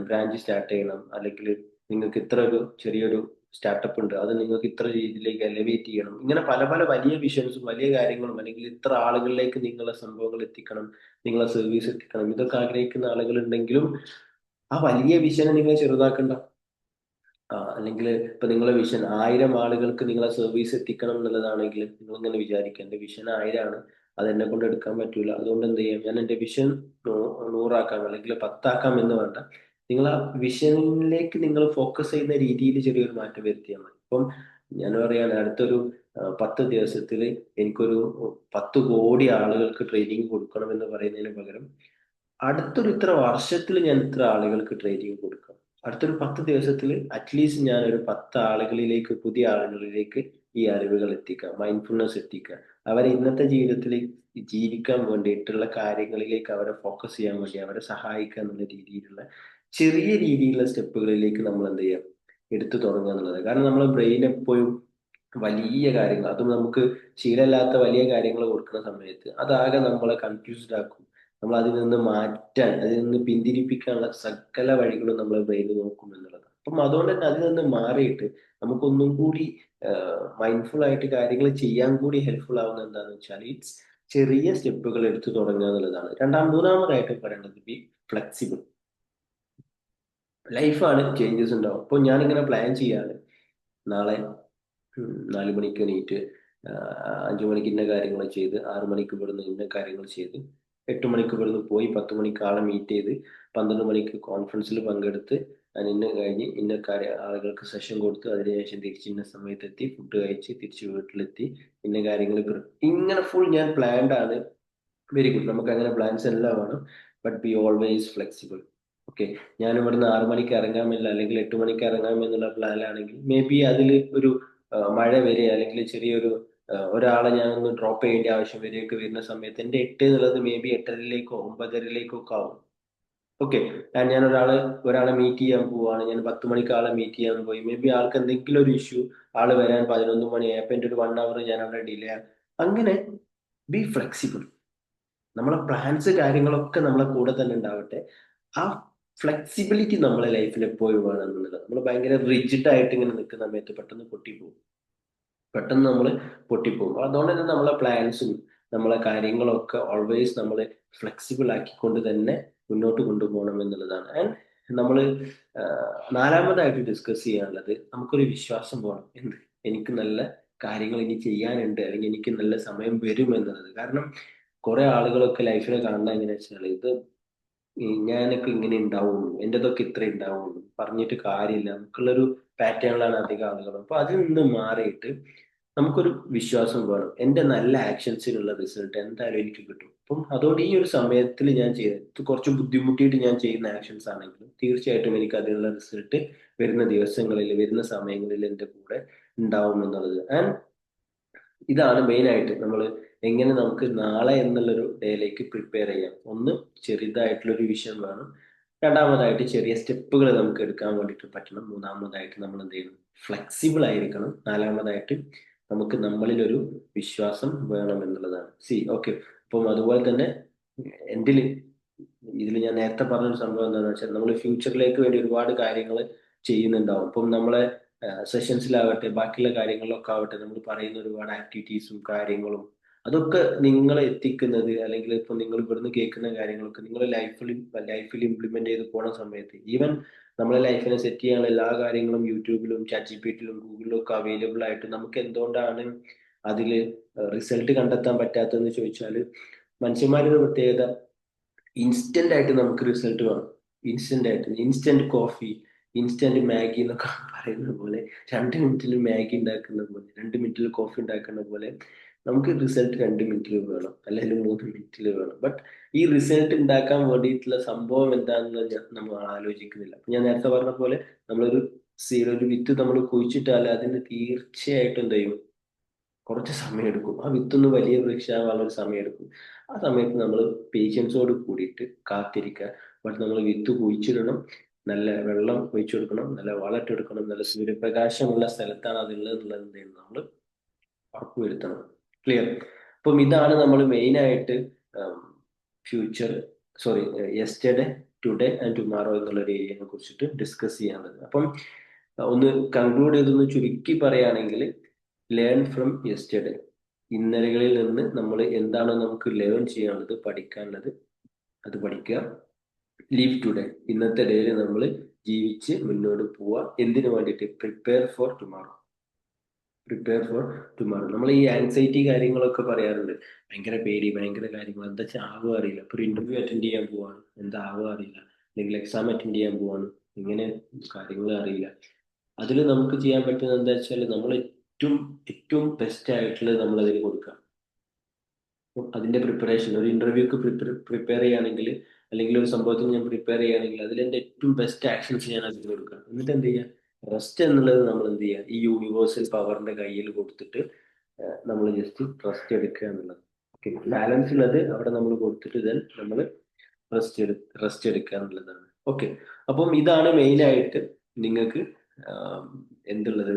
ബ്രാഞ്ച് സ്റ്റാർട്ട് ചെയ്യണം, അല്ലെങ്കിൽ നിങ്ങൾക്ക് ഇത്ര ഒരു ചെറിയൊരു സ്റ്റാർട്ടപ്പ് ഉണ്ട്, അത് നിങ്ങൾക്ക് ഇത്ര രീതിയിലേക്ക് എലവേറ്റ് ചെയ്യണം. ഇങ്ങനെ പല പല വലിയ വിഷൻസും വലിയ കാര്യങ്ങളും, അല്ലെങ്കിൽ ഇത്ര ആളുകളിലേക്ക് നിങ്ങളെ സംഭവങ്ങൾ എത്തിക്കണം, നിങ്ങളെ സർവീസ് എത്തിക്കണം, ഇതൊക്കെ ആഗ്രഹിക്കുന്ന ആളുകൾ ഉണ്ടെങ്കിലും ആ വലിയ വിഷനെ നിങ്ങൾ ചെറുതാക്കണ്ട. അല്ലെങ്കിൽ ഇപ്പൊ നിങ്ങളെ വിഷൻ 1000 ആളുകൾക്ക് നിങ്ങളെ സർവീസ് എത്തിക്കണം എന്നുള്ളതാണെങ്കിൽ നിങ്ങൾ ഇങ്ങനെ വിചാരിക്കുക, എന്റെ വിഷൻ 1000 ആണ്, അത് എന്നെ കൊണ്ട് എടുക്കാൻ പറ്റൂല, അതുകൊണ്ട് എന്ത് ചെയ്യാം, ഞാൻ എന്റെ വിഷൻ 100 ആക്കാം അല്ലെങ്കിൽ 10 ആക്കാം എന്ന് വേണ്ട. നിങ്ങൾ ആ വിഷനിലേക്ക് നിങ്ങൾ ഫോക്കസ് ചെയ്യുന്ന രീതിയിൽ ചെറിയൊരു മാറ്റം വരുത്തിയാൽ മതി. ഇപ്പം ഞാൻ പറയാണ്, അടുത്തൊരു 10 ദിവസത്തിൽ എനിക്കൊരു 10 കോടി ആളുകൾക്ക് ട്രെയിനിങ് കൊടുക്കണം എന്ന് പറയുന്നതിന് പകരം അടുത്തൊരു ഇത്ര വർഷത്തിൽ ഞാൻ ഇത്ര ആളുകൾക്ക് ട്രെയിനിങ് കൊടുക്കാം. അടുത്തൊരു 10 ദിവസത്തിൽ അറ്റ്ലീസ്റ്റ് ഞാൻ ഒരു 10 ആളുകളിലേക്ക്, പുതിയ ആളുകളിലേക്ക് ഈ അറിവുകൾ എത്തിക്കാം, മൈൻഡ്ഫുൾനെസ് എത്തിക്കാം. അവരെ ഇന്നത്തെ ജീവിതത്തിൽ ജീവിക്കാൻ വേണ്ടിയിട്ടുള്ള കാര്യങ്ങളിലേക്ക് അവരെ ഫോക്കസ് ചെയ്യാൻ വേണ്ടി അവരെ സഹായിക്കുക എന്നുള്ള രീതിയിലുള്ള ചെറിയ രീതിയിലുള്ള സ്റ്റെപ്പുകളിലേക്ക് നമ്മൾ എന്ത് ചെയ്യാം, എടുത്തു തുടങ്ങുക എന്നുള്ളത്. കാരണം നമ്മുടെ ബ്രെയിൻ എപ്പോഴും വലിയ കാര്യങ്ങൾ, അതും നമുക്ക് ശീലമില്ലാത്ത വലിയ കാര്യങ്ങൾ കൊടുക്കുന്ന സമയത്ത് അതാകെ നമ്മളെ കൺഫ്യൂസ്ഡ് ആക്കും. നമ്മൾ അതിൽ നിന്ന് മാറ്റാൻ, അതിൽ നിന്ന് പിന്തിരിപ്പിക്കാനുള്ള സകല വഴികളും നമ്മളെ ബ്രെയിൻ നോക്കും എന്നുള്ളതാണ്. അപ്പം അതുകൊണ്ട് തന്നെ അതിൽ നിന്ന് മാറിയിട്ട് നമുക്കൊന്നും കൂടി മൈൻഡ്ഫുൾ ആയിട്ട് കാര്യങ്ങൾ ചെയ്യാൻ കൂടി ഹെൽപ്ഫുൾ ആവുന്ന എന്താണെന്ന് വെച്ചാൽ ഇറ്റ്സ് ചെറിയ സ്റ്റെപ്പുകൾ എടുത്തു തുടങ്ങുക എന്നുള്ളതാണ്. മൂന്നാമതായിട്ട് പറയേണ്ടത് ബി ഫ്ലെക്സിബിൾ. ലൈഫാണ്, ചേഞ്ചസ് ഉണ്ടാവും. അപ്പോൾ ഞാനിങ്ങനെ പ്ലാൻ ചെയ്യാണ്, നാളെ 4 മണിക്ക് എണീറ്റ് 5 മണിക്ക് ഇന്ന കാര്യങ്ങൾ ചെയ്ത്, 6 മണിക്ക് ഇവിടുന്ന് ഇന്ന കാര്യങ്ങൾ ചെയ്ത്, 8 മണിക്ക് ഇവിടുന്ന് പോയി 10 മണിക്ക് ആളെ മീറ്റ് ചെയ്ത്, 12 മണിക്ക് കോൺഫറൻസിൽ പങ്കെടുത്ത്, ഞാൻ ഇന്ന കഴിഞ്ഞ് ഇന്ന ആളുകൾക്ക് സെഷൻ കൊടുത്ത്, അതിനുശേഷം തിരിച്ച് ഇന്ന സമയത്തെത്തി, ഫുഡ് കഴിച്ച് തിരിച്ച് വീട്ടിലെത്തി, ഇന്ന കാര്യങ്ങൾ ഇങ്ങനെ ഫുൾ ഞാൻ പ്ലാൻഡ് ആണ്. വെരി ഗുഡ്, നമുക്ക് അങ്ങനെ പ്ലാൻസ് എല്ലാം വേണം. But be always flexible. Okay, ഞാൻ ഇവിടുന്ന് 6 മണിക്ക് ഇറങ്ങാമില്ല അല്ലെങ്കിൽ 8 മണിക്ക് ഇറങ്ങാം എന്നുള്ള പ്ലാനിലാണെങ്കിൽ മേ ബി അതിൽ ഒരു മഴ വരിക, അല്ലെങ്കിൽ ചെറിയൊരു ഒരാളെ ഞാൻ ഒന്ന് ഡ്രോപ്പ് ചെയ്യേണ്ട ആവശ്യം വരികയൊക്കെ വരുന്ന സമയത്ത് എന്റെ 8 എന്നുള്ളത് മേ ബി 8:30-ലേക്കോ 9:30-ലേക്കോ ഒക്കെ ആവും. ഓക്കെ, ഞാൻ ഒരാളെ മീറ്റ് ചെയ്യാൻ പോവാണ്, ഞാൻ 10 മണിക്ക് ആളെ മീറ്റ് ചെയ്യാൻ പോയി, മേ ബി ആൾക്ക് എന്തെങ്കിലും ഒരു ഇഷ്യൂ, ആള് വരാൻ 11 മണിയായി, അപ്പൊ എന്റെ ഒരു 1 അവർ ഞാൻ അവിടെ ഡിലേ ആണ്. അങ്ങനെ ബി ഫ്ലെക്സിബിൾ. നമ്മളെ പ്ലാൻസ് കാര്യങ്ങളൊക്കെ നമ്മളെ കൂടെ തന്നെ ഉണ്ടാവട്ടെ. ആ ഫ്ലെക്സിബിലിറ്റി നമ്മളെ ലൈഫിൽ എപ്പോഴും വേണം എന്നുള്ളത്. നമ്മൾ ഭയങ്കര റിജിഡ് ആയിട്ട് ഇങ്ങനെ നിൽക്കുന്ന സമയത്ത് പെട്ടെന്ന് പൊട്ടിപ്പോകും, പെട്ടെന്ന് നമ്മൾ പൊട്ടിപ്പോകും. അതുകൊണ്ട് തന്നെ നമ്മളെ പ്ലാൻസും നമ്മളെ കാര്യങ്ങളൊക്കെ ഓൾവേസ് നമ്മൾ ഫ്ലെക്സിബിൾ ആക്കിക്കൊണ്ട് തന്നെ മുന്നോട്ട് കൊണ്ടുപോകണം എന്നുള്ളതാണ്. ആൻഡ് നമ്മൾ നാലാമതായിട്ട് ഡിസ്കസ് ചെയ്യാനുള്ളത് നമുക്കൊരു വിശ്വാസം വേണം. എന്ത്, എനിക്ക് നല്ല കാര്യങ്ങൾ ഇനി ചെയ്യാനുണ്ട്, അല്ലെങ്കിൽ എനിക്ക് നല്ല സമയം വരും എന്നുള്ളത്. കാരണം കുറെ ആളുകളൊക്കെ ലൈഫിനെ കാണുന്ന എങ്ങനെ വെച്ചാൽ, ഇത് ഞാനൊക്കെ ഇങ്ങനെ ഉണ്ടാവുള്ളൂ, എന്റേതൊക്കെ ഇത്ര ഉണ്ടാവുള്ളൂ, പറഞ്ഞിട്ട് കാര്യമില്ല നമുക്കുള്ളൊരു പാറ്റേണിലാണ് അധികം ആളുകളും. അപ്പൊ അതിൽ നിന്ന് മാറിയിട്ട് നമുക്കൊരു വിശ്വാസം വേണം, എന്റെ നല്ല ആക്ഷൻസിനുള്ള റിസൾട്ട് എന്തായാലും എനിക്ക് കിട്ടും. അപ്പം അതുകൊണ്ട് ഈ ഒരു സമയത്തിൽ ഞാൻ ചെയ്ത് കുറച്ച് ബുദ്ധിമുട്ടിയിട്ട് ഞാൻ ചെയ്യുന്ന ആക്ഷൻസ് ആണെങ്കിലും തീർച്ചയായിട്ടും എനിക്ക് അതിനുള്ള റിസൾട്ട് വരുന്ന ദിവസങ്ങളിൽ, വരുന്ന സമയങ്ങളിൽ എന്റെ കൂടെ ഉണ്ടാവും എന്നുള്ളത്. ആൻഡ് ഇതാണ് മെയിൻ ആയിട്ട് നമ്മൾ എങ്ങനെ നമുക്ക് നാളെ എന്നുള്ളൊരു ഡേയിലേക്ക് പ്രിപ്പയർ ചെയ്യാം. ഒന്ന്, ചെറുതായിട്ടുള്ളൊരു വിഷൻ വേണം. രണ്ടാമതായിട്ട് ചെറിയ സ്റ്റെപ്പുകൾ നമുക്ക് എടുക്കാൻ വേണ്ടിയിട്ട് പറ്റണം. മൂന്നാമതായിട്ട് നമ്മൾ എന്ത് ചെയ്യണം, ഫ്ലെക്സിബിൾ ആയിരിക്കണം. നാലാമതായിട്ട് നമുക്ക് നമ്മളിൽ ഒരു വിശ്വാസം വേണം എന്നുള്ളതാണ്. സി ഓക്കെ, അപ്പം അതുപോലെ തന്നെ എന്തിൽ ഇതിൽ ഞാൻ നേരത്തെ പറഞ്ഞൊരു സംഭവം എന്താണെന്ന് വെച്ചാൽ, നമ്മൾ ഫ്യൂച്ചറിലേക്ക് വേണ്ടി ഒരുപാട് കാര്യങ്ങൾ ചെയ്യുന്നുണ്ടാവും. അപ്പം നമ്മളെ സെഷൻസിലാവട്ടെ ബാക്കിയുള്ള കാര്യങ്ങളിലൊക്കെ ആവട്ടെ, നമ്മൾ പറയുന്ന ഒരുപാട് ആക്ടിവിറ്റീസും കാര്യങ്ങളും അതൊക്കെ നിങ്ങളെ എത്തിക്കുന്നത്, അല്ലെങ്കിൽ ഇപ്പൊ നിങ്ങൾ ഇവിടുന്ന് കേൾക്കുന്ന കാര്യങ്ങളൊക്കെ നിങ്ങൾ ലൈഫിൽ ഇംപ്ലിമെന്റ് ചെയ്ത് പോണ സമയത്ത്, ഈവൻ നമ്മളെ ലൈഫിനെ സെറ്റ് ചെയ്യാനുള്ള എല്ലാ കാര്യങ്ങളും യൂട്യൂബിലും ചാറ്റ് ജിപിടിയിലും ഗൂഗിളിലും ഒക്കെ അവൈലബിൾ ആയിട്ട് നമുക്ക് എന്തുകൊണ്ടാണ് അതിൽ റിസൾട്ട് കണ്ടെത്താൻ പറ്റാത്തതെന്ന് ചോദിച്ചാൽ, മനുഷ്യന്മാരുടെ പ്രത്യേകത ഇൻസ്റ്റന്റ് ആയിട്ട് നമുക്ക് റിസൾട്ട് വേണം. ഇൻസ്റ്റന്റ് ആയിട്ട്, ഇൻസ്റ്റന്റ് കോഫി, ഇൻസ്റ്റന്റ് മാഗി എന്നൊക്കെ പറയുന്ന പോലെ, 2 മിനിറ്റിൽ മാഗി ഉണ്ടാക്കുന്ന പോലെ, 2 മിനിറ്റിൽ കോഫി ഉണ്ടാക്കുന്ന പോലെ നമുക്ക് റിസൾട്ട് 2 മിനിറ്റിൽ വേണം, അല്ലെങ്കിൽ 3 മിനിറ്റിൽ വേണം. ബട്ട് ഈ റിസൾട്ട് ഉണ്ടാക്കാൻ വേണ്ടിയിട്ടുള്ള സംഭവം എന്താണെന്ന് നമ്മൾ ആലോചിക്കുന്നില്ല. അപ്പൊ ഞാൻ നേരത്തെ പറഞ്ഞ പോലെ നമ്മളൊരു ഒരു വിത്ത് നമ്മൾ കുഴിച്ചിട്ടാൽ അതിന് തീർച്ചയായിട്ടും എന്ത് ചെയ്യും, കുറച്ച് സമയമെടുക്കും. ആ വിത്തൊന്ന് വലിയ വൃക്ഷമാവാൻ ഒരു സമയമെടുക്കും. ആ സമയത്ത് നമ്മൾ പേഷ്യൻസോട് കൂടിയിട്ട് കാത്തിരിക്കുക. ബട്ട് നമ്മൾ വിത്ത് കുഴിച്ചിടണം, നല്ല വെള്ളം ഒഴിച്ചു കൊടുക്കണം, നല്ല വളമിട്ടെടുക്കണം, നല്ല സൂര്യപ്രകാശമുള്ള സ്ഥലത്താണ് അതുള്ളത് എന്നുള്ളത് എന്ത് ചെയ്യണം, നമ്മൾ ഉറപ്പുവരുത്തണം. ക്ലിയർ? അപ്പം ഇതാണ് നമ്മൾ മെയിൻ ആയിട്ട് future, sorry, yesterday, today and tomorrow എന്നുള്ള ഒരു ഏരിയനെ കുറിച്ചിട്ട് ഡിസ്കസ് ചെയ്യാനുള്ളത്. അപ്പം ഒന്ന് കൺക്ലൂഡ് ചെയ്തൊന്ന് ചുരുക്കി പറയുകയാണെങ്കിൽ, ലേൺ ഫ്രം യെസ്റ്റർഡേ. ഇന്നലകളിൽ നിന്ന് നമ്മൾ എന്താണോ നമുക്ക് ലേൺ ചെയ്യാനുള്ളത്, പഠിക്കാനുള്ളത്, അത് പഠിക്കുക. ലീവ് ടുഡേ, ഇന്നത്തെ ഡേയിൽ നമ്മൾ ജീവിച്ച് മുന്നോട്ട് പോവുക. എന്തിനു വേണ്ടിയിട്ട്? Prepare for tomorrow. Prepare for tomorrow. നമ്മൾ ഈ ആൻസൈറ്റി കാര്യങ്ങളൊക്കെ പറയാറുണ്ട്, ഭയങ്കര പേടി, ഭയങ്കര കാര്യങ്ങൾ, എന്താ വെച്ചാൽ ആവുക അറിയില്ല. ഇപ്പൊ ഒരു ഇന്റർവ്യൂ അറ്റൻഡ് ചെയ്യാൻ പോവാണ്, എന്താ ആവുക അറിയില്ല, അല്ലെങ്കിൽ എക്സാം അറ്റൻഡ് ചെയ്യാൻ പോവാണ്, ഇങ്ങനെ കാര്യങ്ങൾ അറിയില്ല. അതിൽ നമുക്ക് ചെയ്യാൻ പറ്റുന്നത് എന്താ വെച്ചാൽ, നമ്മൾ ഏറ്റവും ഏറ്റവും ബെസ്റ്റ് ആയിട്ടുള്ളത് നമ്മൾ അതിൽ കൊടുക്കുക. അപ്പം അതിന്റെ പ്രിപ്പറേഷൻ, ഒരു ഇന്റർവ്യൂക്ക് പ്രിപ്പയർ ചെയ്യുകയാണെങ്കിൽ, അല്ലെങ്കിൽ ഒരു സംഭവത്തിന് ഞാൻ പ്രിപ്പയർ ചെയ്യുകയാണെങ്കിൽ, അതിൽ എന്റെ ഏറ്റവും ബെസ്റ്റ് ആക്ഷൻസ് ഞാൻ അതിൽ കൊടുക്കുക. എന്നിട്ട് എന്ത് ചെയ്യുക, റെസ്റ്റ് എന്നുള്ളത് നമ്മൾ എന്ത് ചെയ്യുക, ഈ യൂണിവേഴ്സൽ പവറിന്റെ കയ്യിൽ കൊടുത്തിട്ട് നമ്മൾ ജസ്റ്റ് റെസ്റ്റ് എടുക്കുക എന്നുള്ളത്. ഓക്കെ, ബാലൻസ് ഉള്ളത് അവിടെ നമ്മൾ കൊടുത്തിട്ട് then നമ്മൾ റെസ്റ്റ് എടുക്കുക എന്നുള്ളതാണ്. ഓക്കെ, അപ്പം ഇതാണ് മെയിൻ ആയിട്ട് നിങ്ങൾക്ക് എന്തുള്ളത്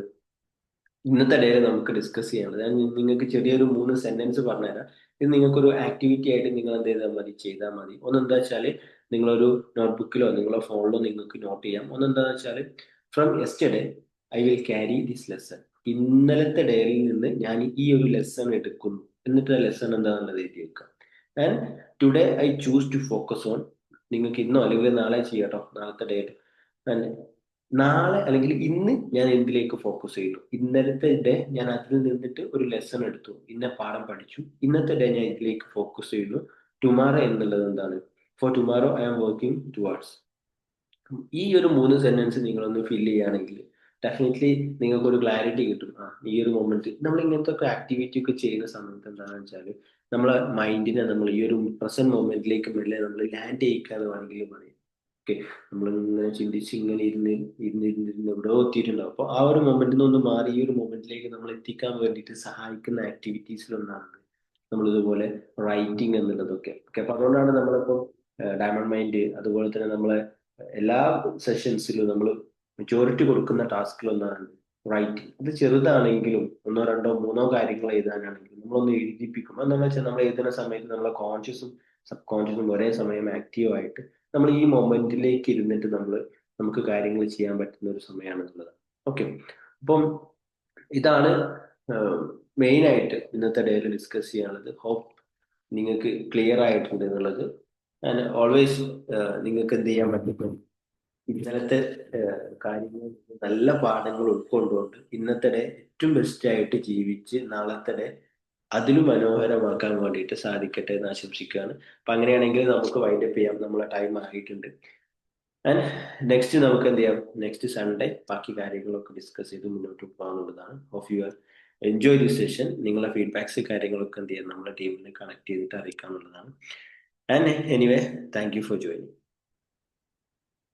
ഇന്നത്തെ ഡേയിൽ നമുക്ക് ഡിസ്കസ് ചെയ്യാനുള്ളത്. ഞാൻ നിങ്ങൾക്ക് ചെറിയൊരു 3 സെന്റൻസ് പറഞ്ഞുതരാം. ഇത് നിങ്ങൾക്കൊരു ആക്ടിവിറ്റി ആയിട്ട് നിങ്ങൾ എന്ത് ചെയ്താൽ മതി, ചെയ്താൽ മതി. ഒന്ന് എന്താ വെച്ചാൽ, നിങ്ങളൊരു നോട്ട്ബുക്കിലോ നിങ്ങളോ ഫോണിലോ നിങ്ങൾക്ക് നോട്ട് ചെയ്യാം. ഒന്ന് എന്താണെന്ന് വെച്ചാൽ, from yesterday I will carry this lesson. ഇന്നലത്തെ ഡേയിൽ നിന്ന് ഞാൻ ഈ ഒരു ലെസൺ എടുക്കുന്നു, എന്നിട്ട് ആ ലെസൺ എന്താണെന്നുള്ളത് എഴുതി വെക്കുക. And today I choose to focus on. നിങ്ങൾക്ക് ഇന്നോ അല്ലെങ്കിൽ നാളെ ചെയ്യാട്ടോ, നാളത്തെ ഡേറ്റ്. നാളെ അല്ലെങ്കിൽ ഇന്ന് ഞാൻ എന്തിലേക്ക് ഫോക്കസ് ചെയ്തു, ഇന്നലത്തെ ഡേ ഞാൻ അതിൽ നിന്നിട്ട് ഒരു ലെസൺ എടുത്തു, ഇന്ന പാഠം പഠിച്ചു, ഇന്നത്തെ ഡേ ഞാൻ ഇതിലേക്ക് ഫോക്കസ് ചെയ്യുന്നു. ടുമാറോ എന്നുള്ളത് എന്താണ്? For tomorrow I am working towards. ഈ ഒരു 3 സെന്റൻസ് നിങ്ങളൊന്ന് ഫില്ല് ചെയ്യുകയാണെങ്കിൽ ഡെഫിനറ്റ്ലി നിങ്ങൾക്ക് ഒരു ക്ലാരിറ്റി കിട്ടും. ആ, ഈ ഒരു മൊമെന്റ് നമ്മൾ ഇങ്ങനത്തെ ഒക്കെ ആക്ടിവിറ്റി ഒക്കെ ചെയ്യുന്ന സമയത്ത് എന്താണെന്ന് വെച്ചാൽ, നമ്മളെ മൈൻഡിനെ നമ്മൾ ഈ ഒരു പ്രസന്റ് മൊമെന്റിലേക്ക് മെല്ലെ നമ്മൾ ലാൻഡ് ചെയ്യിക്കുക എന്ന് വേണമെങ്കിൽ പറയും. ഓക്കെ, നമ്മളിങ്ങനെ ചിന്തിച്ച് ഇങ്ങനെ ഇരുന്ന് എവിടെയോ എത്തിയിട്ടുണ്ടാവും. അപ്പോൾ ആ ഒരു മൊമെന്റിൽ നിന്ന് മാറി ഈ ഒരു മൊമെന്റിലേക്ക് നമ്മൾ എത്തിക്കാൻ വേണ്ടിയിട്ട് സഹായിക്കുന്ന ആക്ടിവിറ്റീസിലൊന്നാണ് നമ്മൾ ഇതുപോലെ റൈറ്റിംഗ് എന്നുള്ളതൊക്കെ. ഓക്കെ, അപ്പൊ അതുകൊണ്ടാണ് നമ്മളിപ്പോൾ ഡയമണ്ട് മൈൻഡ്, അതുപോലെ തന്നെ നമ്മളെ എല്ലാ സെഷൻസിലും നമ്മൾ മെജോറിറ്റി കൊടുക്കുന്ന ടാസ്കിലൊന്നാണ് റൈറ്റിംഗ്. അത് ചെറുതാണെങ്കിലും ഒന്നോ രണ്ടോ മൂന്നോ കാര്യങ്ങൾ എഴുതാനാണെങ്കിലും നമ്മളൊന്ന് എഴുതിപ്പിക്കും. അതെന്താണെന്ന് വെച്ചാൽ, നമ്മൾ എഴുതുന്ന സമയത്ത് നമ്മളെ കോൺഷ്യസും സബ് കോൺഷ്യസും ഒരേ സമയം ആക്റ്റീവ് ആയിട്ട് നമ്മൾ ഈ മൊമെന്റിലേക്ക് ഇരുന്നിട്ട് നമുക്ക് കാര്യങ്ങൾ ചെയ്യാൻ പറ്റുന്ന ഒരു സമയമാണെന്നുള്ളത്. ഓക്കെ, അപ്പം ഇതാണ് മെയിൻ ആയിട്ട് ഇന്നത്തെ ഡേയിൽ ഡിസ്കസ് ചെയ്യാനുള്ളത്. ഹോപ്പ് നിങ്ങൾക്ക് ക്ലിയർ ആയിട്ടുണ്ട് എന്നുള്ളത്. ആൻഡ് ഓൾവേസ് നിങ്ങൾക്ക് എന്ത് ചെയ്യാൻ പറ്റും, ഇന്നലത്തെ കാര്യങ്ങൾ, നല്ല പാഠങ്ങൾ ഉൾക്കൊണ്ടുകൊണ്ട് ഇന്നത്തെ ഡേ ഏറ്റവും ബെസ്റ്റ് ആയിട്ട് ജീവിച്ച് നാളത്തെ ഡേ അതിലും മനോഹരമാക്കാൻ വേണ്ടിയിട്ട് സാധിക്കട്ടെ എന്ന് ആശംസിക്കുകയാണ്. അപ്പൊ അങ്ങനെയാണെങ്കിൽ നമുക്ക് വൈൻഡപ്പ് ചെയ്യാം, നമ്മളെ ടൈം ആയിട്ടുണ്ട്. ആൻഡ് നെക്സ്റ്റ് നമുക്ക് എന്ത് ചെയ്യാം, നെക്സ്റ്റ് സൺഡേ ബാക്കി കാര്യങ്ങളൊക്കെ ഡിസ്കസ് ചെയ്ത് മുന്നോട്ട് പോകാനുള്ളതാണ്. Hope you enjoy the session. നിങ്ങളുടെ ഫീഡ്ബാക്സ് കാര്യങ്ങളൊക്കെ എന്ത് ചെയ്യാം, നമ്മുടെ ടീമിനെ കണക്ട് ചെയ്തിട്ട് അറിയിക്കാനുള്ളതാണ്. And anyway, thank you for joining.